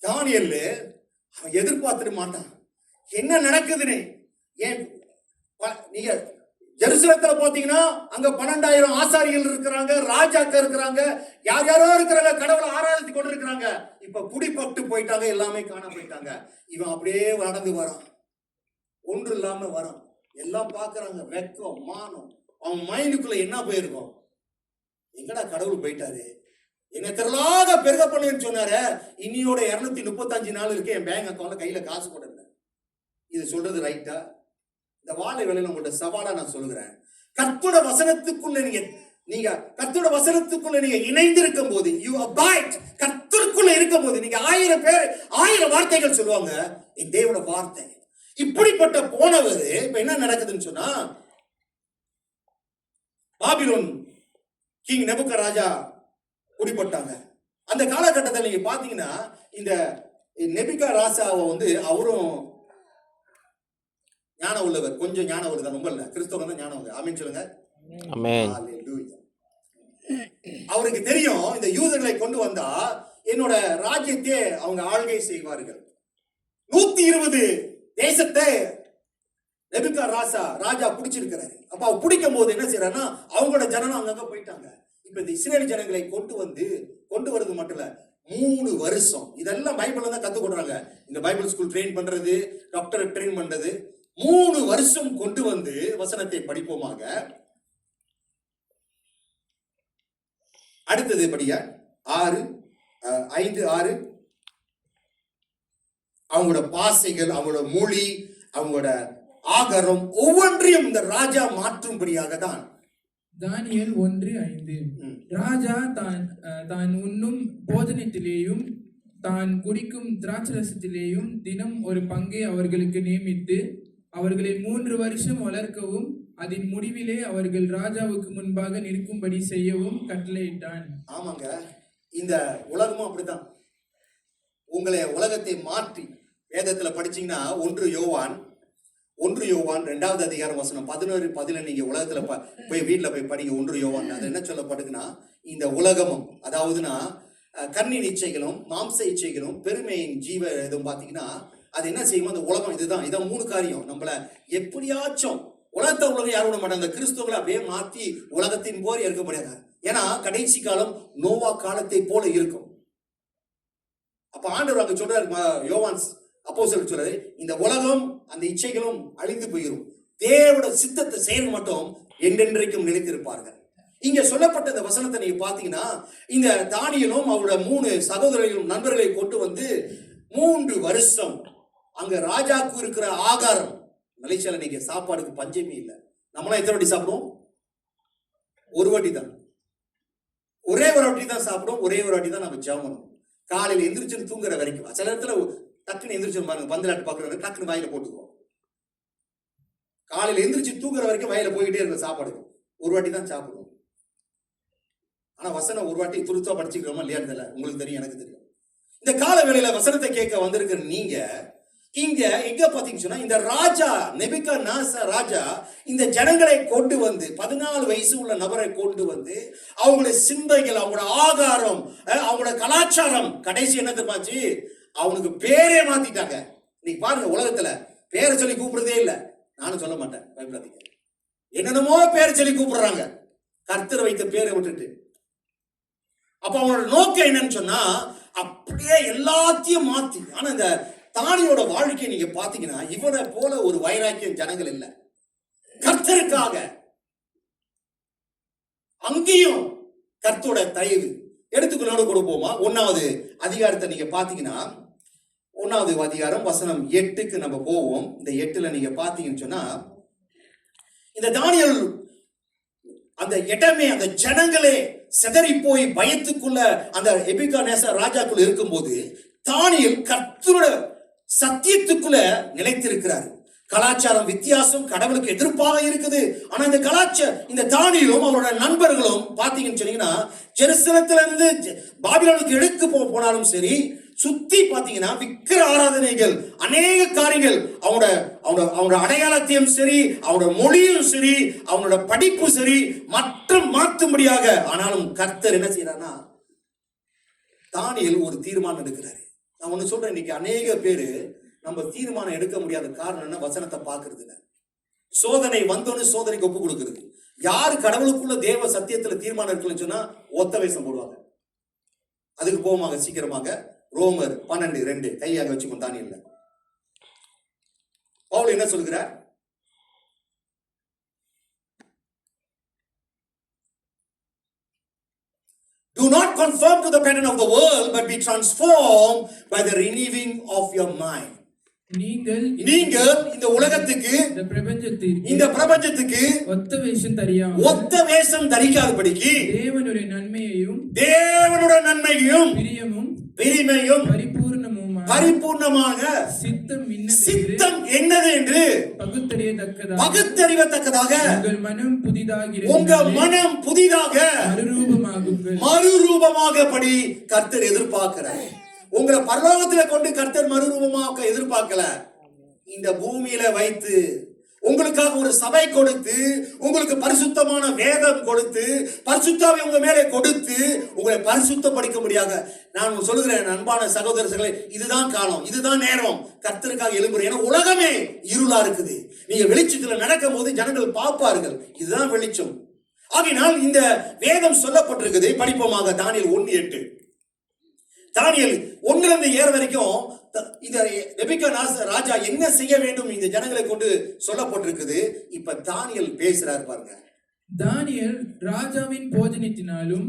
தானியேல் அவன் எதிர்பார்த்துட மாட்டான் என்ன நடக்குதுன்னு. ஏன் நீங்க ஜெருசலேத்துல பாத்தீங்கன்னா அங்க 12,000 ஆசாரிகள் இருக்கிறாங்க, ராஜாக்கள் இருக்கிறாங்க, யார் யாரோ இருக்கிறாங்க, கடவுளை ஆராதித்து கொண்டு இருக்கிறாங்க. இப்ப குடிப்பட்டு போயிட்டாங்க, எல்லாமே காண போயிட்டாங்க. இவன் அப்படியே நடந்து வரான், ஒன்று இல்லாம வரான். எல்லாம் பாக்குறாங்க, வெக்கம் மானம். அவன் மைண்டுக்குள்ள என்ன போயிருக்கும், எங்கடா கடவுள் போயிட்டாரு, என்ன திரளாக பெருக பண்ணுன்னு சொன்னாரு. இன்னியோட 235 நாள் இருக்கு என் பேங்க் அக்கௌண்ட்ல, கையில காசு போடல. இது சொல்றது ரைட்டா? இந்த வாழை வேளையில உங்கள்ட்ட சவாலா நான் சொல்லுகிறேன். கர்த்தரோட வசனத்துக்குள்ள நீங்க கர்த்தரோட வசனத்துக்குள்ள நீங்க இணைந்திருக்கும் போது, யூ அபைட், கர்த்தருக்குள்ள இருக்கும் போது, நீங்க 1000 பேர் 1000 வார்த்தைகள் சொல்லுவாங்க, என் தேவனோட வார்த்தை. இப்படிப்பட்ட போனவர் இப்ப என்ன நடக்குதுன்னு சொன்னா, பாபிலோன் கிங் நெபுக்கத்ராஜா குடிப்பட்டாங்க. அந்த காலகட்டத்தில் நீங்க பாத்தீங்கன்னா இந்த நெபுக்கத்ராஜாவை அவரும் ஞானம் உள்ளவர், கொஞ்சம் ஞானம் உள்ளது, ரொம்ப இல்ல, கிறிஸ்தவன் தான் ஞானம் உள்ளது. ஆமென் சொல்லுங்க. அவருக்கு தெரியும், இந்த யூதர்களை கொண்டு வந்தா என்னோட ராஜ்யத்தை அவங்க ஆள்கை செய்வார்கள். 120 தேசத்தை ராஜா பிடிச்சிருக்கிறாரு. அப்ப அவர் பிடிக்கும் போது என்ன செய்யறாருன்னா, அவங்களோட ஜனம் அங்கங்க போயிட்டாங்க. இப்ப இந்த இஸ்ரேல் ஜனங்களை கொண்டு வருது மட்டும் இல்ல, 3 வருஷம் இதெல்லாம் பைபிள்ல தான் கத்து கொடுறாங்க. இந்த பைபிள் ஸ்கூல் ட்ரெயின் பண்றது, டாக்டர் ட்ரெயின் பண்றது, 3 வருஷம் கொண்டு வந்து வசனத்தை படிப்போமாக. அடுத்தது படியா 5:6 அவங்களோட பாசைகள், அவங்களோட மொழி, அவங்களோட ஆகாரம் ஒவ்வொன்றையும் இந்த ராஜா மாற்றும்படியாக தான். தானியேல் 1:5 ராஜா தான் உண்ணும் போஜனத்திலேயும் தான் குடிக்கும் திராட்சரசத்திலேயும் தினம் ஒரு பங்கை அவர்களுக்கு நியமித்து அவர்களை 3 வருஷம் வளர்க்கவும் அதன் முடிவிலே அவர்கள் ராஜாவுக்கு முன்பாக நிற்கும்படி செய்யவும் கட்டளையிட்டான். ஆமாங்க, இந்த உலகமும் அப்படித்தான். உங்களை உலகத்தை மாற்றி வேதத்துல படிச்சீங்கன்னா 1 யோவான் 2வது அதிகாரம் வசனம் 11 நீங்க உலகத்துல போய் வீட்டுல போய் படிங்க. 1 யோவான் அது என்ன சொல்லப்படுதுன்னா, இந்த உலகமும் அதாவதுன்னா கண்ணின் இச்சைகளும் மாம்ச இச்சைகளும் பெருமையின் ஜீவ இதுவும் பாத்தீங்கன்னா அது என்ன செய்யும், அந்த உலகம் இதான் 3 காரியம். நம்மள எப்படியாச்சும் உலகத்தை யாரும் விட மாட்டாங்க. கிறிஸ்துவங்களை அப்படியே மாத்தி உலகத்தின் போர் இருக்க முடியாது. ஏன்னா கடைசி காலம் நோவா காலத்தை போல இருக்கும். அப்ப ஆண்டவர் அங்க சொல்றாரு, யோவான் அப்போஸ்தலர் சொல்றாரு, இந்த உலகம் அந்த இச்சைகளும் அழிந்து போயிடும், தேவனோட சித்தத்தை செயல் மட்டும் என்றென்றைக்கும் நிலைத்திருப்பார்கள். இங்க சொல்லப்பட்ட இந்த வசனத்தை நீங்க பாத்தீங்கன்னா, இந்த தானியேலும் அவரோட 3 சகோதரர்களும் நண்பர்களை கொண்டு வந்து 3 வருஷம் அங்க ராஜாக்கு இருக்கிற ஆகாரம், மலேசியால நீங்க சாப்பாடுக்கு பஞ்சமே இல்லை. நம்மளாம் எத்தனை வாட்டி சாப்பிடுவோம்? ஒரு வாட்டி தான், ஒரே ஒரு வாட்டி தான் சாப்பிடுவோம், ஒரே ஒரு வாட்டி தான் நம்ம ஜெபம். காலையில எந்திரிச்சு தூங்குற வரைக்கும். சில இடத்துல டக்குன்னு எந்திரிச்சு பாருங்க, பந்தலாட்டு பாக்குறவங்க டக்குன்னு வாயில போட்டுக்குவோம். காலையில எந்திரிச்சு தூங்குற வரைக்கும் வாயில போயிட்டே இருக்க சாப்பாடு, ஒரு வாட்டி தான் சாப்பிடுவோம். ஆனா வசனம் ஒரு வாட்டி துருத்தா படிச்சுக்கிறோமா இல்லையான்னு தெரியல, உங்களுக்கு தெரியும், எனக்கு தெரியும். இந்த கால வேளையில வசனத்தை கேட்க வந்திருக்கிற நீங்க இங்க எங்க பாத்தீங்கன்னு சொன்னா, இந்த ராஜா நேபுகாத்நேசர் ராஜா இந்த ஜனங்களை கொண்டு வந்து 14 வயசு உள்ள நபரை கொண்டு வந்து அவங்களுடைய சிந்தைகள், அவங்களோட ஆகாரம், அவங்களோட கலாச்சாரம், கடைசி என்ன தெரியுமாச்சு, அவனுக்கு பேரே மாத்திட்டாங்க. நீ பாருங்க, உலகத்துல பேரை சொல்லி கூப்பிடுறதே இல்லை. நானும் சொல்ல மாட்டேன், பயப்படாதீங்க. என்னென்னமோ பேரை சொல்லி கூப்பிடுறாங்க, கர்த்தர் வைத்த பேரை விட்டுட்டு. அப்ப அவனோட நோக்கம் என்னன்னு சொன்னா, அப்படியே எல்லாத்தையும் மாத்தி. ஆனா இந்த தானியோட வாழ்க்கையை நீங்க பாத்தீங்கன்னா, இவனை போல ஒரு வைராக்கியம் ஜனங்கள் இல்லை. கர்த்தருக்காக அங்கேயும் கர்த்தரோட தயவு எடுத்துக்கொள்ளோடு கொடுப்போமா. 1வது அதிகாரத்தை நீங்க பாத்தீங்கன்னா, 1வது அதிகாரம் வசனம் 8க்கு நம்ம போவோம். இந்த 8ல நீங்க பாத்தீங்கன்னு சொன்னா, இந்த தானியேல் அந்த இடமே, அந்த ஜனங்களே சிதறி போய் பயத்துக்குள்ள அந்த நேபுகாத்நேசர் ராஜாக்குள்ள இருக்கும்போது, தானியேல் கர்த்தரோட சத்தியத்துக்குள்ள நிலைத்திருக்கிறார். கலாச்சாரம் வித்தியாசம், கடவுளுக்கு எதிர்ப்பாக இருக்குது. ஆனா இந்த தானியேலும் அவரோட நண்பர்களும் பாத்தீங்கன்னு சொன்னீங்கன்னா, ஜெருசலத்துல இருந்து பாபிலோனுக்கு எடுத்து போனாலும் சரி, சுத்தி பாத்தீங்கன்னா விக்கிர ஆராதனைகள், அநேக காரியங்கள், அவனோட அடையாளத்தையும் சரி, அவனோட மொழியும் சரி, அவனோட படிப்பு சரி, மற்றும் மாற்றும்படியாக. ஆனாலும் கர்த்தர் என்ன செய்யறாருன்னா, தானியேல் ஒரு தீர்மானம் எடுக்கிறாரு. நான் ஒண்ணு சொல்றேன், இன்னைக்கு அநேக பேரு நம்ம தீர்மானம் எடுக்க முடியாத காரணம் என்ன, வசனத்தை பாக்குறது இல்ல. சோதனை வந்தோன்னு சோதனைக்கு ஒப்பு கொடுக்கிறது. யாரு கடவுளுக்குள்ள தேவ சத்தியத்துல தீர்மானம் இருக்குன்னு சொன்னா ஒத்த வேஷம் போடுவாங்க. அதுக்கு போவாங்க சீக்கிரமாக. ரோமர் 12:2 கையாக வச்சுக்கோ. தானியேல் பவுல் என்ன சொல்கிறார், do not conform to the pattern of the world, but be transformed by the renewing of your mind. நீங்கள் இந்த உலகத்துக்கு, இந்த பிரபஞ்சத்துக்கு ஒத்த வேஷம் தரிக்காதபடிக்கு தேவனுடைய நன்மையையும் பிரியமையும் பரிபூர்ணமாக சித்தம் என்னது என்று பகுத்தறிவத்தக்கதாக உங்க மனம் புதிதாக மறுரூபமாக படி கர்த்தர் எதிர்பார்க்கிறார். உங்களை பரலோகத்துல கொண்டு கர்த்தர் மறுரூபமாக எதிர்பார்க்கல. இந்த பூமியில வைத்து உங்களுக்காக ஒரு சபை கொடுத்து, உங்களுக்கு பரிசுத்தமான வேதம் கொடுத்து, பரிசுத்தாவை உங்க மேலே கொடுத்து உங்களை பரிசுத்தப்படுத்த முடியாத. நான் சொல்லுகிறேன் அன்பான சகோதரர்களே, இதுதான் காலம், இதுதான் நேரம் கர்த்தருக்காக எழும்புற. ஏன்னா உலகமே இருளா இருக்குது. நீங்க வெளிச்சத்துல நடக்கும் போது ஜனங்கள் பார்ப்பார்கள், இதுதான் வெளிச்சம். ஆகையினால் இந்த வேதம் சொல்லப்பட்டிருக்குது. படிப்போமாக தானியேல் 1:8. தானியேல் 1-7 வரைக்கும் இந்த நேபுகாத்நேசர் ராஜா என்ன செய்ய வேண்டும் இந்த ஜனங்களை கொண்டு சொல்லப்பட்டிருக்குது. இப்ப தானியேல் பேசுறார் பாருங்க. தானியேல் ராஜாவின் போஜனத்தினாலும்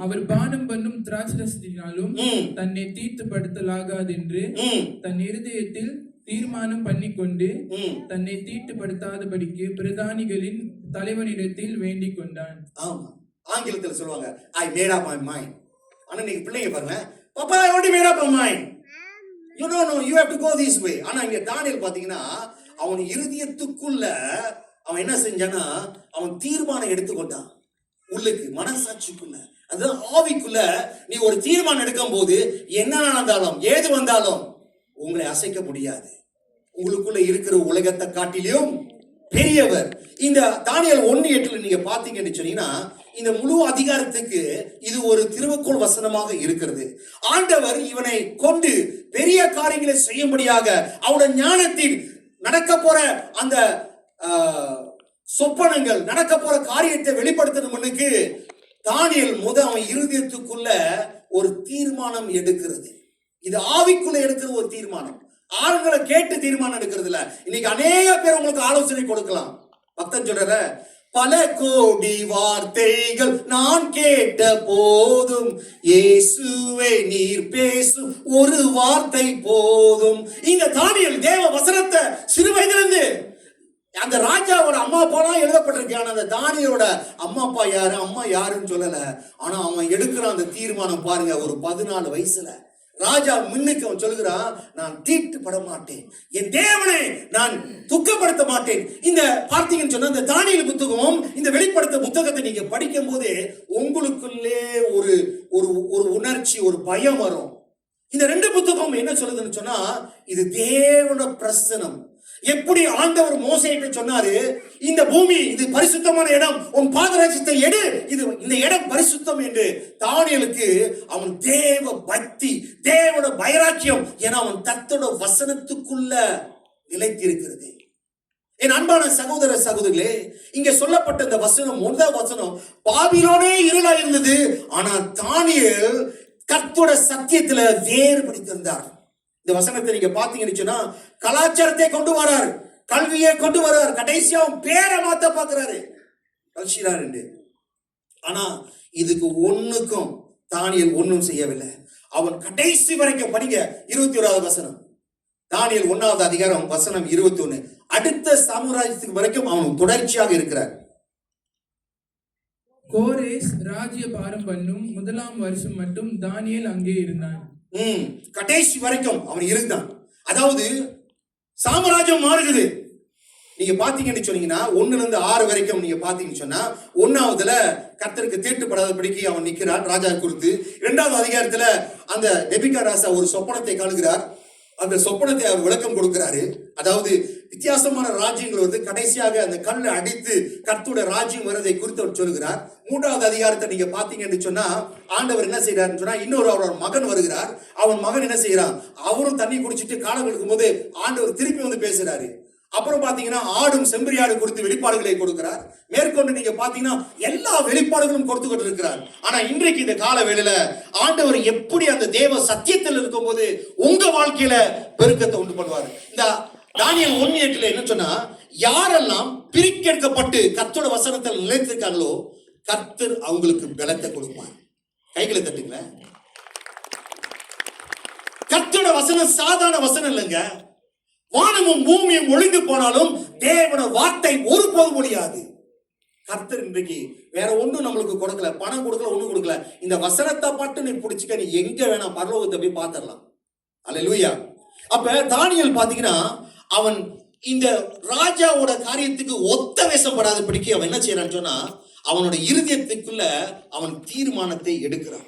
அவர் பானம் பண்ணும் திராட்சரசத்தினாலும் தன்னை தீட்டுப்படுத்தலாகாது என்று தன் இருதயத்தில் தீர்மானம் பண்ணிக்கொண்டு தன்னை தீட்டுப்படுத்தாதபடிக்கு பிரதானிகளின் தலைவனிடத்தில் வேண்டிக் கொண்டான். ஆமா, ஆங்கிலத்தில் சொல்லுவாங்க I made up my mind. ஆனா நீங்க பிள்ளைங்க பாருங்க, Papa I already made up my mind. You know, no, you have to go this way. ஆனா இங்க தானியேல் பாத்தீங்கன்னா அவன் இருதயத்துக்குள்ள அவன் என்ன செஞ்சானா, அவன் தீர்மானம் எடுத்துக்கொண்டான். உள்ளுக்கு, மனசாட்சிக்குள்ள, அதுதான் ஆவிக்குள்ள. நீ ஒரு தீர்மானம் எடுக்கும் போது என்ன நடந்தாலும் ஏது வந்தாலும் உங்களை அசைக்க முடியாது. உங்களுக்குள்ள இருக்கிற உலகத்தை காட்டிலும் பெரியவர். இந்த தானியேல் 1:8 நீங்க பாத்தீங்கன்னு சொன்னீங்கன்னா, இந்த முழு அதிகாரத்துக்கு இது ஒரு திருவக்கோள் வசனமாக இருக்கிறது. ஆண்டவர் இவனை கொண்டு பெரிய காரியங்களை செய்யும்படியாக அவனுடைய ஞானத்தில் நடக்க போற அந்த சொப்பனங்கள், நடக்க போற காரியத்தை வெளிப்படுத்தணும்னுக்கு தானியேல் அவன் இருதயத்துக்குள்ள ஒரு தீர்மானம் எடுக்கிறது. இது ஆவிக்குள்ள எடுக்கிற ஒரு தீர்மானம். ஆளுங்களை கேட்டு தீர்மானம் எடுக்கிறது இல்ல. இன்னைக்கு அநேக பேர் உங்களுக்கு ஆலோசனை கொடுக்கலாம். பக்தன் சொல்ற, பல கோடி வார்த்தைகள் நான் கேட்ட போதும் இயேசுவே நீர் பேசும் ஒரு வார்த்தை போதும். இந்த தானியேல் தேவ வசனத்தை சிறு வயதிலிருந்து, அந்த ராஜாவோட அம்மா அப்பாலாம் எழுதப்பட்டிருக்கு. ஆனா அந்த தானியேலோட அம்மா அப்பா யாரு, அம்மா யாருன்னு சொல்லல. ஆனா அவன் எடுக்கிற அந்த தீர்மானம் பாருங்க, ஒரு 14 வயசுல ராஜா முன்னுக்கு அவன் சொல்லுகிறான், நான் தீட்டுப்பட மாட்டேன், என் தேவனை நான் துக்கப்படுத்த மாட்டேன். இந்த பார்த்தீங்கன்னு சொன்னா, இந்த தானியேல் புத்தகம், இந்த வெளிப்படுத்த புத்தகத்தை நீங்க படிக்கும் போது உங்களுக்குள்ளே ஒரு ஒரு உணர்ச்சி, ஒரு பயம் வரும். இந்த 2 புத்தகம் என்ன சொல்லுதுன்னு சொன்னா, இது தேவனோட பிரசனம். எப்படி ஆண்டவர் மோசேயிட்ட சொன்னாரு, இந்த பூமி இது பரிசுத்தமான இடம், உன் பாதரட்சத்தை எடு, இது இந்த இடம் பரிசுத்தம் என்று. தானியேலுக்கு அவன் தேவ பக்தி, தேவனோட வைராக்கியம், ஏன்னா அவன் தத்தோட வசனத்துக்குள்ள நிலைத்திருக்கிறது. என் அன்பான சகோதர சகோதரிகளே, இங்க சொல்லப்பட்ட இந்த வசனம், 1ஆம் வசனம், பாபிலோனே இருளா இருந்தது, ஆனா தானியேல் கர்த்தரோட சத்தியத்துல வேறுபடுத்திருந்தார். இந்த வசனத்தை நீங்க பாத்தீங்கன்னு சொன்னா, கலாச்சாரத்தை கொண்டு வரார், கல்வியை கொண்டு வரார், கடைசியா பேரை மாத்த பாக்குறாரு, கல்சிரார். ஆனா இதுக்கு ஒண்ணுக்கும் தானியேல் ஒன்னும் செய்யவில்லை. அவன் கடைசி வரைக்கும் படிங்க, 21வது வசனம், தானியேல் 1வது அதிகாரம் வசனம் 21. அடுத்த சாம்ராஜ்யத்துக்கு வரைக்கும் அவன் தொடர்ச்சியாக இருக்கிறார். கோரேஸ் ராஜ்ய பாரம் பண்ணும் 1ஆம் வருஷம் மட்டும் தானியேல் அங்கே இருந்தான். கடைசி வரைக்கும் அவன் இருந்தான். அதாவது சாம்ராஜ்யம் மாறுகிறது. நீங்க பாத்தீங்கன்னு சொன்னீங்கன்னா, 1-6 வரைக்கும் நீங்க பாத்தீங்கன்னு சொன்னா, 1ஆவதுல கர்த்தருக்கு தீட்டுப்படாதபடிக்கு அவன் நிக்கிறான் ராஜா குறித்து. 2வது அதிகாரத்துல அந்த நேபுகாத்நேச்சார் ஒரு சொப்பனத்தை காணுகிறார். அந்த சொப்பனத்தை அவர் விளக்கம் கொடுக்கிறாரு. அதாவது வித்தியாசமான ராஜ்யங்கள் வந்து கடைசியாக அந்த கல்லை அடித்து கர்த்தருடைய ராஜ்யம் வருவதை குறித்து அவர் சொல்லுகிறார். 3வது அதிகாரத்தை நீங்க பாத்தீங்கன்னு சொன்னா, ஆண்டவர் என்ன செய்யறாருன்னு சொன்னா, இன்னொரு அவரோட மகன் வருகிறார். அவன் மகன் என்ன செய்யறான், அவரும் தண்ணி குடிச்சிட்டு காலம் எடுக்கும் போது ஆண்டவர் திருப்பி வந்து பேசுறாரு. அப்புறம் பாத்தீங்கன்னா ஆடும் செம்பரியாடு குறித்து வெளிப்பாடுகளை கொடுக்கிறார். மேற்கொண்டு நீங்க பாத்தீங்கன்னா எல்லா வெளிப்பாடுகளும் கொடுத்துக்கிட்டு இருக்கிறார். ஆனா இன்றைக்கு இந்த கால வேளையில ஆண்டவர் எப்படி அந்த தேவ சத்தியத்தில் இருக்கும் போது உங்க வாழ்க்கையில பெருக்கத்தை உண்டு பண்ணுவார். இந்த தானியேல் 1:8 என்ன சொன்னா, யாரெல்லாம் பிரிக்கெடுக்கப்பட்டு கர்த்தரோட வசனத்தில் நிலைத்திருக்காங்களோ கர்த்தர் அவங்களுக்கு பலத்தை கொடுப்பார். கைகளை தட்டுங்களேன். கர்த்தரோட வசனம் சாதாரண வசனம் இல்லைங்க. வானமும் பூமியும் ஒளிந்து போனாலும் தேவனோட வார்த்தை ஒருபோதும் முடியாது. கர்த்தர் இன்றைக்கு வேற ஒன்றும் நம்மளுக்கு கொடுக்கல, பணம் கொடுக்கல, ஒண்ணும் கொடுக்கல. இந்த வசனத்தை மட்டும் நீ பிடிச்சிக்க, நீ எங்க வேணா பரலோகத்தை போய் பார்த்துடலாம். அல்லேலூயா. அப்ப தானியேல் பாத்தீங்கன்னா, அவன் இந்த ராஜாவோட காரியத்துக்கு ஒத்த வேஷப்படாதபடிக்கு அவன் என்ன செய்யறான்னு சொன்னா, அவனோட இருதயத்துக்குள்ள அவன் தீர்மானத்தை எடுக்கிறான்.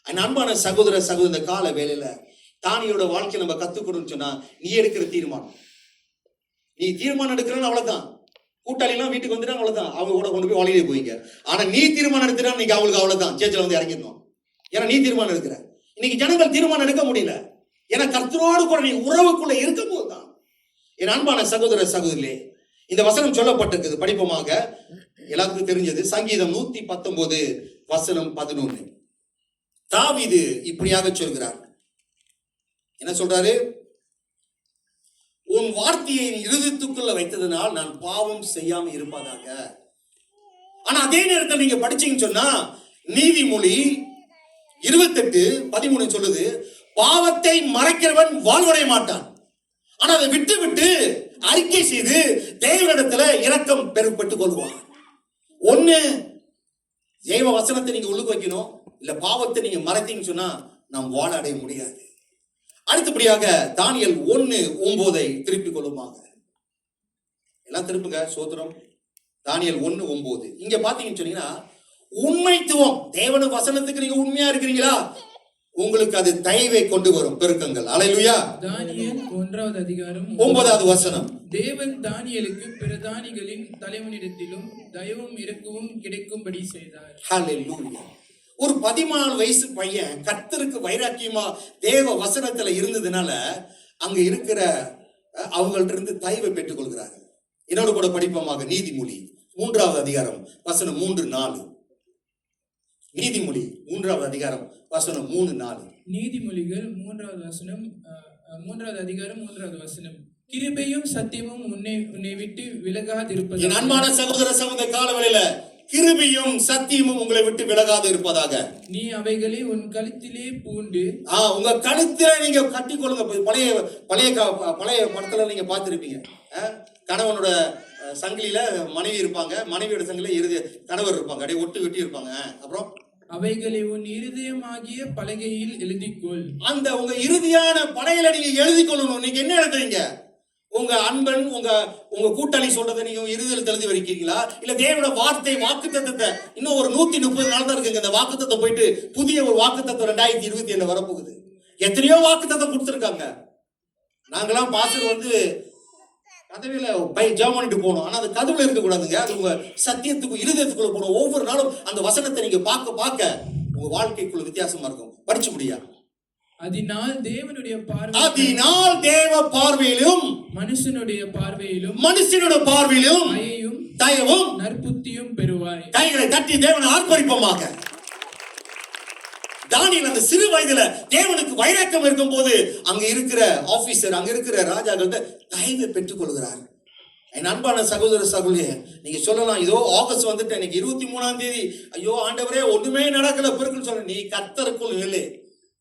அன்பான சகோதர சகோதரி, இந்த கால வேலையில தானியோட வாழ்க்கையை நம்ம கத்துக்கணும்னு சொன்னா, நீ எடுக்கிற தீர்மானம், நீ தீர்மானம் எடுக்கிறன்னு அவ்வளவுதான். கூட்டாளி எல்லாம் வீட்டுக்கு வந்துட்டாங்க, அவ்வளவுதான், அவங்க கூட கொண்டு போய் வழியிலே போயிங்க. ஆனா நீ தீர்மானம் எடுத்துட்டா நீங்க அவங்களுக்கு அவ்வளவுதான், சேச்சில வந்து இறங்கிடணும். ஏன்னா நீ தீர்மானம் எடுக்கிற. இன்னைக்கு ஜனங்கள் தீர்மானம் எடுக்க முடியல. ஏன்னா கர்த்தரோடு கூட நீ உறவுக்குள்ள இருக்கும் போதுதான். என் அன்பான சகோதர சகோதரிலே, இந்த வசனம் சொல்லப்பட்டிருக்குது, படிப்போமாக. எல்லாத்துக்கும் தெரிஞ்சது, சங்கீதம் 119 வசனம் 11. தாவீது இப்படியாக சொல்கிறார். என்ன சொல்றாரு? உன் வார்த்தையை இருதயத்துக்குள்ள வைத்ததனால் நான் பாவம் செய்யாம இருப்பதாக. ஆனா அதே நேரத்தில் நீங்க படிச்சீங்கன்னு சொன்னா, நீதிமொழி 28:13 சொல்லுது, பாவத்தை மறைக்கிறவன் வாழ்வடைய மாட்டான், ஆனா அதை விட்டு விட்டு அறிக்கை செய்து தேவனிடத்துல இரக்கம் பெற்றுக் கொள்வான். ஒண்ணு, தேவ வசனத்தை நீங்க உள்ளுக்கு வைக்கணும். இல்ல பாவத்தை நீங்க மறைத்தீங்கன்னு சொன்னா நாம் வாழ அடைய முடியாது. அடுத்தபடியாக தானியேல் 1:9 திருப்பிக் கொள்ளுமாங்க. எல்லாம் திருப்புங்க. சோத்திரம். தானியேல் 1:9. இங்க பாத்தீங்கன்னு சொன்னீங்கன்னா உண்மைத்துவம், தேவன வசனத்துக்கு நீங்க உண்மையா இருக்கிறீங்களா, உங்களுக்கு அது தயவை கொண்டு வரும் பெருக்கங்கள். அல்லேலூயா. தானியேல் 1வது அதிகாரம் 9வது வசனம். தேவன் தானியேலுக்கு பிரதானிகளின் தலைவனிடத்திலும் தயவும் இரக்கமும் கிடைக்கும்படி செய்தார். ஹல்லேலூயா. ஒரு 14 வயசு பையன் கர்த்தருக்கு வைராக்கியமா தேவ வசனத்துல இருந்ததுனால அங்க இருக்கிற அவங்கள்ட்ட இருந்து தயவை பெற்றுக் கொள்கிறார்கள். என்னோட கூட படிப்போமாக நீதிமொழி 3வது அதிகாரம் வசனம் 3-4. நீதிமொழி 3வது அதிகாரம் வசனம் 3-4. நீதிமொழிகள் 3வது வசனம் 3வது அதிகாரம் 3வது வசனம். கிருபையும் சத்தியமும் உன்னை விட்டு விலகாதிருப்பதாக. என் அன்பான சகோதர சகோதர காலவெளியில கிருபையும் சத்தியமும் உங்களை விட்டு விலகாது இருப்பதாக. நீ அவைகளை உன் கழுத்திலே பூண்டு. உங்க கழுத்தில நீங்க கட்டிக்கொள்ளுங்க. பழைய பழைய பழைய படத்துல நீங்க பார்த்திருப்பீங்க. கணவனோட சங்கிலியில மனைவி இருப்பாங்க, மனைவியோட சங்கிலியில கணவர் இருப்பாங்க, அப்படியே ஒட்டு வெட்டி இருப்பாங்க. அப்புறம் அவைகளை உன் இருதயமாகிய பலகையில் எழுதிக்கொள். அந்த உங்க இறுதியான பலகையில நீங்க எழுதி கொள்ளணும். நீங்க என்ன எழுதுறீங்க? உங்க அன்பன் உங்க கூட்டாளி சொல்றதை நீங்க இறுதியில் எழுதி வைக்கிறீங்களா, இல்ல தேவனோட வார்த்தை வாக்குத்தத்தத்தை இன்னும் ஒரு 130 நாள் தான் இருக்குங்க. இந்த வாக்குத்தத்தை போயிட்டு புதிய ஒரு வாக்குத்தத்தம் 2027 வரப்போகுது. எத்தனையோ வாக்குத்தத்தம் கொடுத்துருக்காங்க. நாங்கெல்லாம் பாஸ்டர் வந்து கதவில ஜெபம் பண்ணிட்டு போகணும். ஆனா அது கதவுல இருக்க கூடாதுங்க. அது உங்க சத்தியத்துக்கு இருதயத்துக்குள்ள போகணும். ஒவ்வொரு நாளும் அந்த வசனத்தை நீங்க பார்க்க உங்க வாழ்க்கைக்குள்ள வித்தியாசமா இருக்கும். படிச்சு முடியா. அதனால் தேவனுடைய தேவ பார்வையிலும் மனுஷனுடைய பார்வையிலும் தயவும் நற்புத்தியும் பெறுவாய். கைகளை தட்டி தேவனை ஆர்ப்பரிப்போமாக. தானியேல் அந்த சிறு வயதுல தேவனுக்கு வைராக்கியம் இருக்கும் போது அங்க இருக்கிற ஆபீசர், அங்க இருக்கிற ராஜாக்கள்கிட்ட தயவை பெற்றுக் கொள்கிறார். என் அன்பான சகோதர சகோதரியே, நீங்க சொல்லலாம், இதோ ஆகஸ்ட் வந்துட்டு இன்னைக்கு 23ஆம் தேதி, ஐயோ ஆண்டவரே ஒண்ணுமே நடக்கல பெருக்குன்னு சொல்ல. நீ கர்த்தருக்குள் இல்லை.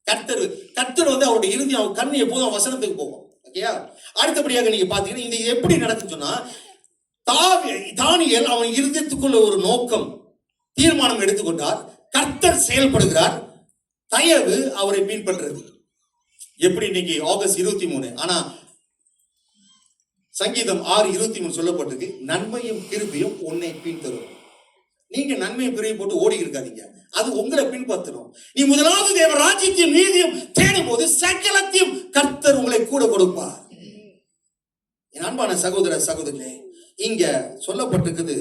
கர்த்தர் வந்து அவருடைய இறுதி அவர் கண்ணு எப்போதும் வசனத்துக்கு போகும். ஓகேயா? அடுத்தபடியாக நீங்க பாத்தீங்கன்னா இது எப்படி நடக்குன்னு சொன்னா, தானியேல் அவன் இருதயத்துக்குள்ள ஒரு நோக்கம் தீர்மானம் எடுத்துக்கொண்டார். கர்த்தர் செயல்படுகிறார். தயவு அவரை பின்பற்றது. எப்படி இன்னைக்கு ஆகஸ்ட் 23. ஆனா சங்கீதம் 6:23 சொல்லப்பட்டிருக்கு, நன்மையும் கிருபையும் உன்னை பின்தரும். நீங்க நன்மையும் கிருபையும் போட்டு ஓடி இருக்காதீங்க, அது உங்களை பின்பற்றணும். நீ முதலாவது தேவ ராஜ்யத்தையும் நீதியும் தேடும் போது சகலத்தையும் கர்த்தர் உங்களை கூட கொடுப்பார். என் அன்பான சகோதர சகோதரர்களே, இங்க சொல்லப்பட்டிருக்குது,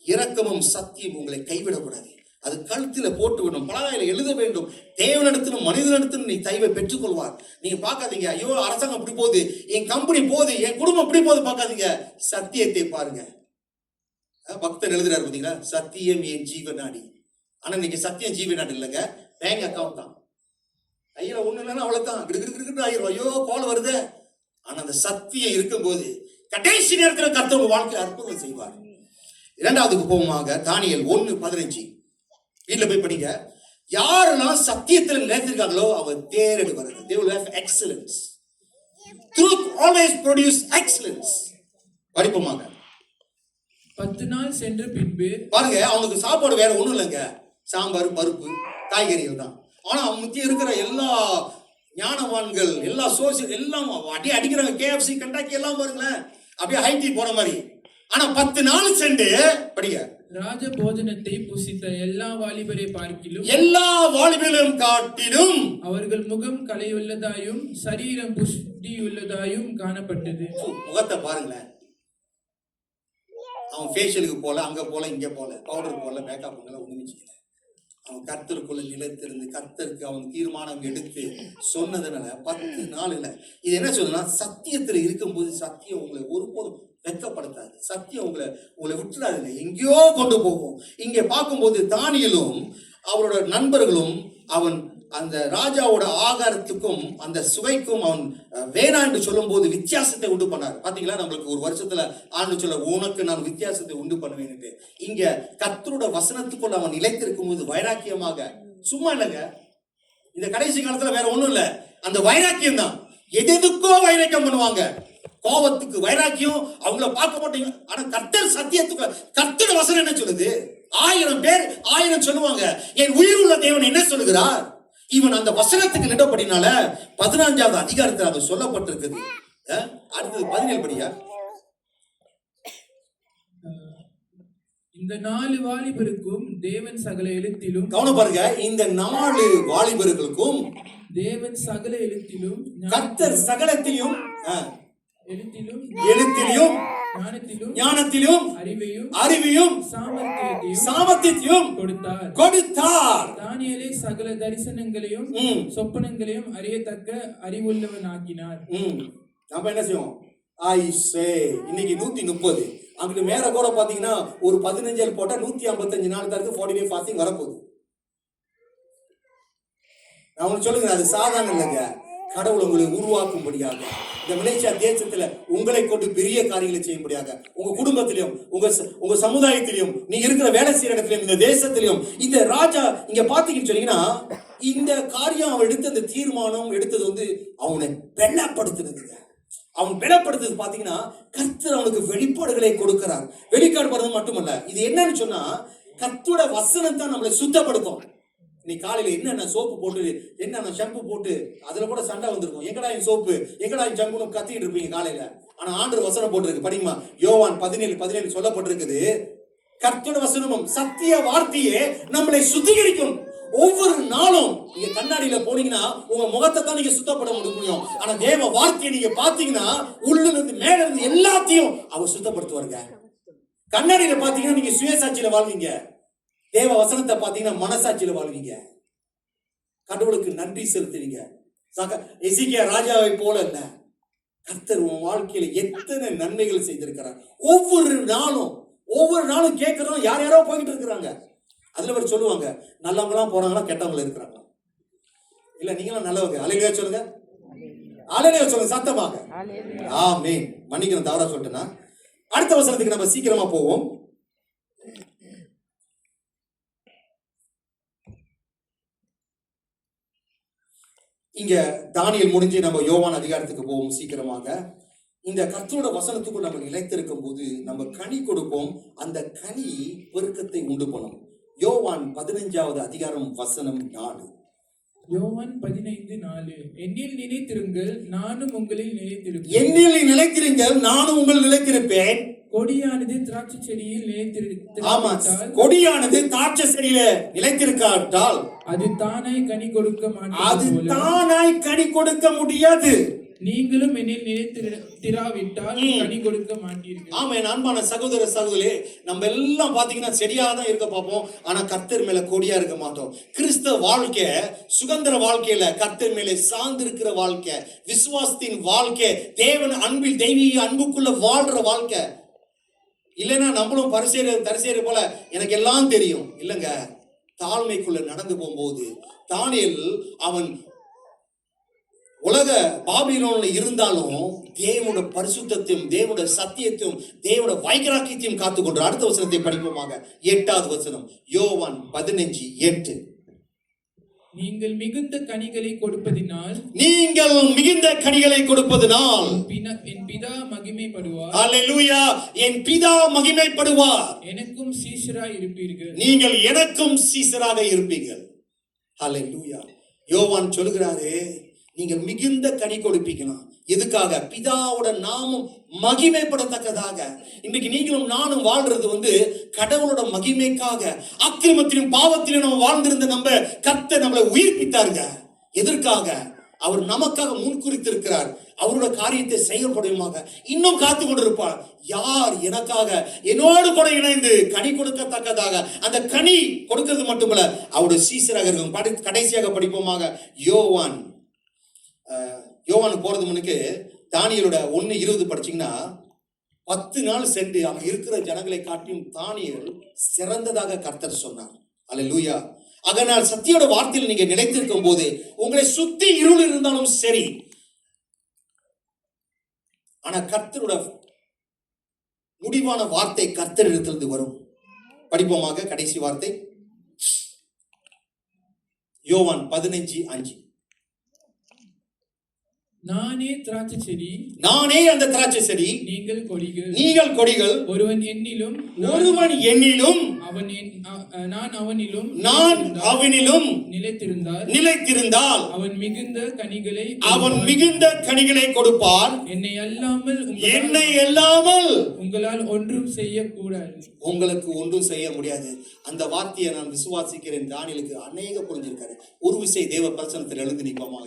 இரக்கமும் சத்தியம் உங்களை கைவிடக்கூடாது. அது கழுத்துல போட்டு விடணும், பலகையில எழுத வேண்டும். தேவனிடத்திலும் மனிதனிடத்திலும் நீ தயவை பெற்றுக் கொள்வார். நீங்க பார்க்காதீங்க, ஐயோ அரசாங்கம் இப்படி போகுது, என் கம்பெனி போகுது, என் குடும்பம் இப்படி போகுது பார்க்காதீங்க. சத்தியத்தை பாருங்க. பக்தர் எழுதுறாரு பாத்தீங்களா, சத்தியம் என் ஜீவநாடி. ஆனா இன்னைக்கு சத்தியம் ஜீவநாடி இல்லைங்க, பேங்க் அக்கௌண்ட் தான். கையில ஒண்ணு இல்லைன்னா அவ்வளவுதான் கிடுகிட்டு ஆயிரும். ஐயோ கோல் வருது. ஆனா அந்த சத்தியம் இருக்கும்போது கடைசி நேரத்தில் கர்த்தர் உங்க வாழ்க்கை அற்புதம் செய்வார். இரண்டாவதுக்கு போவோமாக, தானியேல் 1:15. வீட்டுல போய் படிங்க. யாரெல்லாம் சத்தியத்தில் நிலைத்திருக்காங்களோ அவங்க தேரெடுவார்கள். They will have excellence. Truth always produce excellence. படிப்போமாக. 10 நாள் சென்ற பின்பு பாருங்க, அவனுக்கு சாப்பாடு வேற ஒண்ணும் இல்லைங்க, சாம்பார் பருப்பு காய்கறிகள் தான். ஆனா அவன் முக்கிய இருக்கிற எல்லா ஞானவான்கள் எல்லா சோசியல் எல்லாம் அடிக்கிறாங்க. KFC கண்டாக்கி எல்லாம் பாருங்களேன், அப்படியே ஹைட்டி போற மாதிரி. ஆனா 10 நாள் சென்று படிங்க, ராஜ போஜனத்தை புசித்த எல்லா வாலிபரை பார்க்கிலும் எல்லா வாலிபர்களும் காட்டிலும் அவர்கள் முகம் கலையுள்ளதாயும் சரீரம் புஷ்டியுள்ளதாயும் காணப்பட்டது. முகத்தை பாருங்களேன், அவன் ஃபேஷியலுக்கு போல, அங்க போல, இங்க போல, பவுடர் போல, மேக்கப் பண்ணல, ஒண்ணு. அவன் கர்த்தருக்குள்ள நிலைத்திருந்து கர்த்தருக்கு அவன் தீர்மானம் எடுத்து சொன்னதுனால 10 நாள் இல்லை. இது என்ன சொல்லுன்னா, சத்தியத்துல இருக்கும்போது சத்தியம் உங்களை ஒருபோதும் வெட்கப்படுத்தாது. சத்தியம் உங்களை விட்டுறாதுங்க, எங்கேயோ கொண்டு போகும். இங்க பார்க்கும்போது தானியேலும் அவரோட நண்பர்களும் அவன் அந்த ராஜாவோட ஆகாரத்துக்கும் அந்த சுவைக்கும் அவன் வேணாம் என்று சொல்லும் போது வித்தியாசத்தை உண்டு பண்ணார். பாத்தீங்களா, நம்மளுக்கு ஒரு வருஷத்துல ஆண்டு சொல்ல, உனக்கு நான் வித்தியாசத்தை உண்டு பண்ணுவேன். இங்க கர்த்தரோட வசனத்துக்குள்ள அவன் நிலைத்திருக்கும் போது வைராக்கியமாக, சும்மா இல்லைங்க, இந்த கடைசி காலத்துல வேற ஒண்ணும் இல்ல, அந்த வைராக்கியம் தான். எதுக்கோ வைராக்கியம் பண்ணுவாங்க, கோபத்துக்கு வைராக்கியம், அவங்கள பார்க்க மாட்டீங்க. ஆனா கர்த்தர் சத்தியத்துக்கு, கர்த்தரோட வசனம் என்ன சொல்லுது? 1000 பேர் 1000 சொல்லுவாங்க, என் உயிர் உள்ள தேவன் என்ன சொல்லுகிறார்? இவன் அந்த வசனத்துக்கு நின்றபடினால 15வது அதிகாரத்தில் அது சொல்லப்பட்டிருக்குது. அடுத்தது 17 படியா. இந்த 4 வாலிபருக்கும் தேவன் சகல எழுத்திலும் கவனம் பாருங்க, இந்த 4 வாலிபர்களுக்கும் தேவன் சகல எழுத்திலும் கர்த்தர் சகலத்திலும் எழுத்திலும் எழுத்திலும் ஞானத்திலும் ஞானத்திலும் அறிவையும் சாமர்த்தியத்தையும் கொடுத்தார். தானியேலை சகல தரிசனங்களையும் சொப்பனங்களையும் அறியத்தக்க அறிவுள்ளவன் ஆக்கினார். நம்ம என்ன செய்வோம்? இன்னைக்கு 130, அங்கிட்டு மேல கூட பாத்தீங்கன்னா ஒரு 15 போட்டா 155 நாள் தான் இருக்கு. 40 day fasting வரப்போகுது. நான் உங்களுக்கு சொல்லுங்க, அது சாதாரண இல்லைங்க. கடவுள் உங்களை உருவாக்கும்படியாக இந்த மலேசியா தேசத்துல உங்களை கொண்டு பெரிய காரியங்களை செய்யும்படியாக, உங்க குடும்பத்திலையும் உங்க சமுதாயத்திலையும் நீங்க இருக்கிற வேலை செய்யற இடத்திலையும் இந்த தேசத்திலையும் இந்த ராஜா இங்க பாத்தீங்கன்னு சொன்னீங்கன்னா, இந்த காரியம் அவன் எடுத்த அந்த தீர்மானம் எடுத்தது வந்து அவனை வெள்ளப்படுத்துறதுங்க. அவன் வெள்ளப்படுத்துறது பாத்தீங்கன்னா, கர்த்தர் அவனுக்கு வெளிப்பாடுகளை கொடுக்கிறார். வெளிப்பாடு மட்டுமல்ல, இது என்னன்னு சொன்னா கர்த்தரோட வசனம் தான் நம்மளை சுத்தப்படுத்தும். நீ காலையில என்னென்ன சோப்பு போட்டு என்னென்ன ஷாம்பு போட்டு அதுல கூட சண்டை வந்திருக்கும். எங்கடா என் சோப்பு, எங்கடா என் ஷாம்புன்னு கத்திட்டு இருப்பீங்க காலையில. ஆனா ஆண்டவர் வசனம் போட்டிருக்கு, படிமா. யோவான் 17:17 சொல்லப்பட்டிருக்குது, கர்த்தரோட வசனமும் சத்திய வார்த்தையே நம்மளை சுத்திகரிக்கும். ஒவ்வொரு நாளும் நீங்க கண்ணாடியில போனீங்கன்னா உங்க முகத்தை தான் நீங்க சுத்தப்பட முடியும். ஆனா தேவ வார்த்தையை நீங்க பாத்தீங்கன்னா உள்ள இருந்து மேல இருந்து எல்லாத்தையும் அவர் சுத்தப்படுத்துவாருங்க. கண்ணாடியில பாத்தீங்கன்னா நீங்க சுயசாட்சியில வாழ்வீங்க. தேவ வசனத்தை பாத்தீங்கன்னா மனசாட்சியில வாழ்வீங்க. கடவுளுக்கு நன்றி செலுத்துவீங்க. எசேக்கியா ராஜாவை போல இல்ல, கர்த்தர் உன் வாழ்க்கையில எத்தனை நன்மைகள் செய்திருக்கிறார். ஒவ்வொரு நாளும் கேட்கறோம். யாரோ போய்கிட்டு இருக்கிறாங்க. அதுல ஒரு சொல்லுவாங்க, நல்லவங்களாம் போறாங்களா கெட்டவங்க இருக்கிறாங்க. இல்ல நீங்களும் நல்லவங்க. அல்லேலூயா சொல்லுங்க, அல்லேலூயா சொல்லுங்க சத்தமாக. ஆமென். மன்னிக்கணும், தவறா சொல்லிட்டேன்னா. அடுத்த வசனத்துக்கு நம்ம சீக்கிரமா போவோம். இங்க தானியேல் முடிஞ்சு நம்ம யோவான் அதிகாரத்துக்கு போவோம் சீக்கிரமாக. இந்த கர்த்தரோட வசனத்துக்குள் நம்ம நிலைத்திருக்கும் போது நம்ம கனி கொடுப்போம். அந்த கனி பெருக்கத்தை உண்டு பண்ணும். யோவான் 15வது அதிகாரம் வசனம் 4. யோவான் 15:4. என்னில் நிலைத்திருங்கள், நானும் உங்களில் நிலைத்திருப்பேன். என்னில் நிலைத்திருங்கள், நானும் உங்கள் நிலைத்திருப்பேன். கொடியானது திராட்சை செடியில் கொடியானது திராட்சை செடியில நிலைத்திருக்காவிட்டால் அது தானாய் கனி கொடுக்க மாட்டேன். அது தானாய் கனி கொடுக்க முடியாது. நீங்களும் என்னில் நிலைத்திராவிட்டால் கனி கொடுக்க மாட்டீர்கள். ஆமா, என் அன்பான சகோதர சகோதரி, நம்ம எல்லாம் பாத்தீங்கன்னா செடியா தான் இருக்க பார்ப்போம். ஆனா கர்த்தர் மேல கொடியா இருக்க மாட்டோம். கிறிஸ்தவ வாழ்க்கை சுதந்திர வாழ்க்கையில கர்த்தர் மேல சார்ந்து இருக்கிற வாழ்க்கை, விசுவாசத்தின் வாழ்க்கை, தேவன் அன்பில் தெய்வீக அன்புக்குள்ள வாழ்ற வாழ்க்கை. இல்லைன்னா நம்மளும் தரிசேரு போல எனக்கு எல்லாம் தெரியும் இல்லைங்க. தாழ்மைக்குள்ள நடந்து போகும்போது தானியேல் அவன் உலக பாபிலோன்ல இருந்தாலும் தேவனோட பரிசுத்தத்தையும் தேவனோட சத்தியத்தையும் தேவனோட வைராக்கியத்தையும் காத்துக்கொண்டு அடுத்த வசனத்தை படிப்போமாக. 8வது வசனம், யோவான் 15:8. நீங்கள் மிகுந்த கனிகளை கொடுப்பதினால் என் பிதா மகிமைப்படுவார். அல்லேலூயா. என் பிதா மகிமைப்படுவார். எனக்கும் சீஷராய் இருப்பீர்கள். நீங்கள் எனக்கும் சீஷராக இருப்பீர்கள். அல்லேலூயா. யோவான் சொல்கிறாரு, நீங்கள் மிகுந்த கனி கொடுப்பீங்களா? எதுக்காக? பிதாவோட நாமம் மகிமைப்படத்தக்கதாக. இன்னைக்கு நீங்களும் நானும் வாழ்றது வந்து கடவுளோட மகிமைக்காக. அக்கிரமத்திலும் பாவத்திலும் நம்ம வாழ்ந்திருந்த நம்ம கர்த்தர் நம்மளை உயிர்ப்பித்தாருங்க. எதற்காக? அவர் நமக்காக முன்குறித்திருக்கிறார். அவரோட காரியத்தை செயல்படுமாக இன்னும் காத்து கொண்டிருப்பார். யார் எனக்காக என்னோடு கூட இணைந்து கனி கொடுக்கத்தக்கதாக அந்த கனி கொடுக்கிறது மட்டுமல்ல அவருடைய சீஷராக இருக்கும். கடைசியாக படிப்போமாக. யோவான் போறது முன்னுக்கு தானியேலோட 1:20 படிச்சீங்கன்னா 10 நாள் சென்று அங்க இருக்கிற ஜனங்களை காட்டியும் தானியேல் சிறந்ததாக கர்த்தர் சொன்னார். அல்லேலூயா. அதனால் சத்தியோட வார்த்தையில் நீங்க நிலைத்திருக்கும் போது உங்களை சுத்தி இருள் இருந்தாலும் சரி, ஆனா கர்த்தரோட முடிவான வார்த்தை கர்த்தரிடத்திலிருந்து வரும். படிப்போமாக கடைசி வார்த்தை யோவான் 15:5. நானே திராட்சை செடி, நானே அந்த திராட்சை செடி, நீங்கள் கொடிகள். நீங்கள் கொடிகள். ஒருவன் என்னிலும், ஒருவன் என்னிலும், நான் அவனிலும் நான் அவனிலும் நிலைத்திருந்தால் அவன் மிகுந்த கனிகளை கொடுப்பான். என்னை அல்லாமல் உங்களால் ஒன்றும் செய்யக்கூடாது. உங்களுக்கு ஒன்றும் செய்ய முடியாது. அந்த வார்த்தையை நான் விசுவாசிக்கிறேன். தானியேலுக்கு அநேக புரிஞ்சிருக்காரு. ஒரு விஷயம் தேவ பிரசனத்தில் எழுந்து நிற்போமா?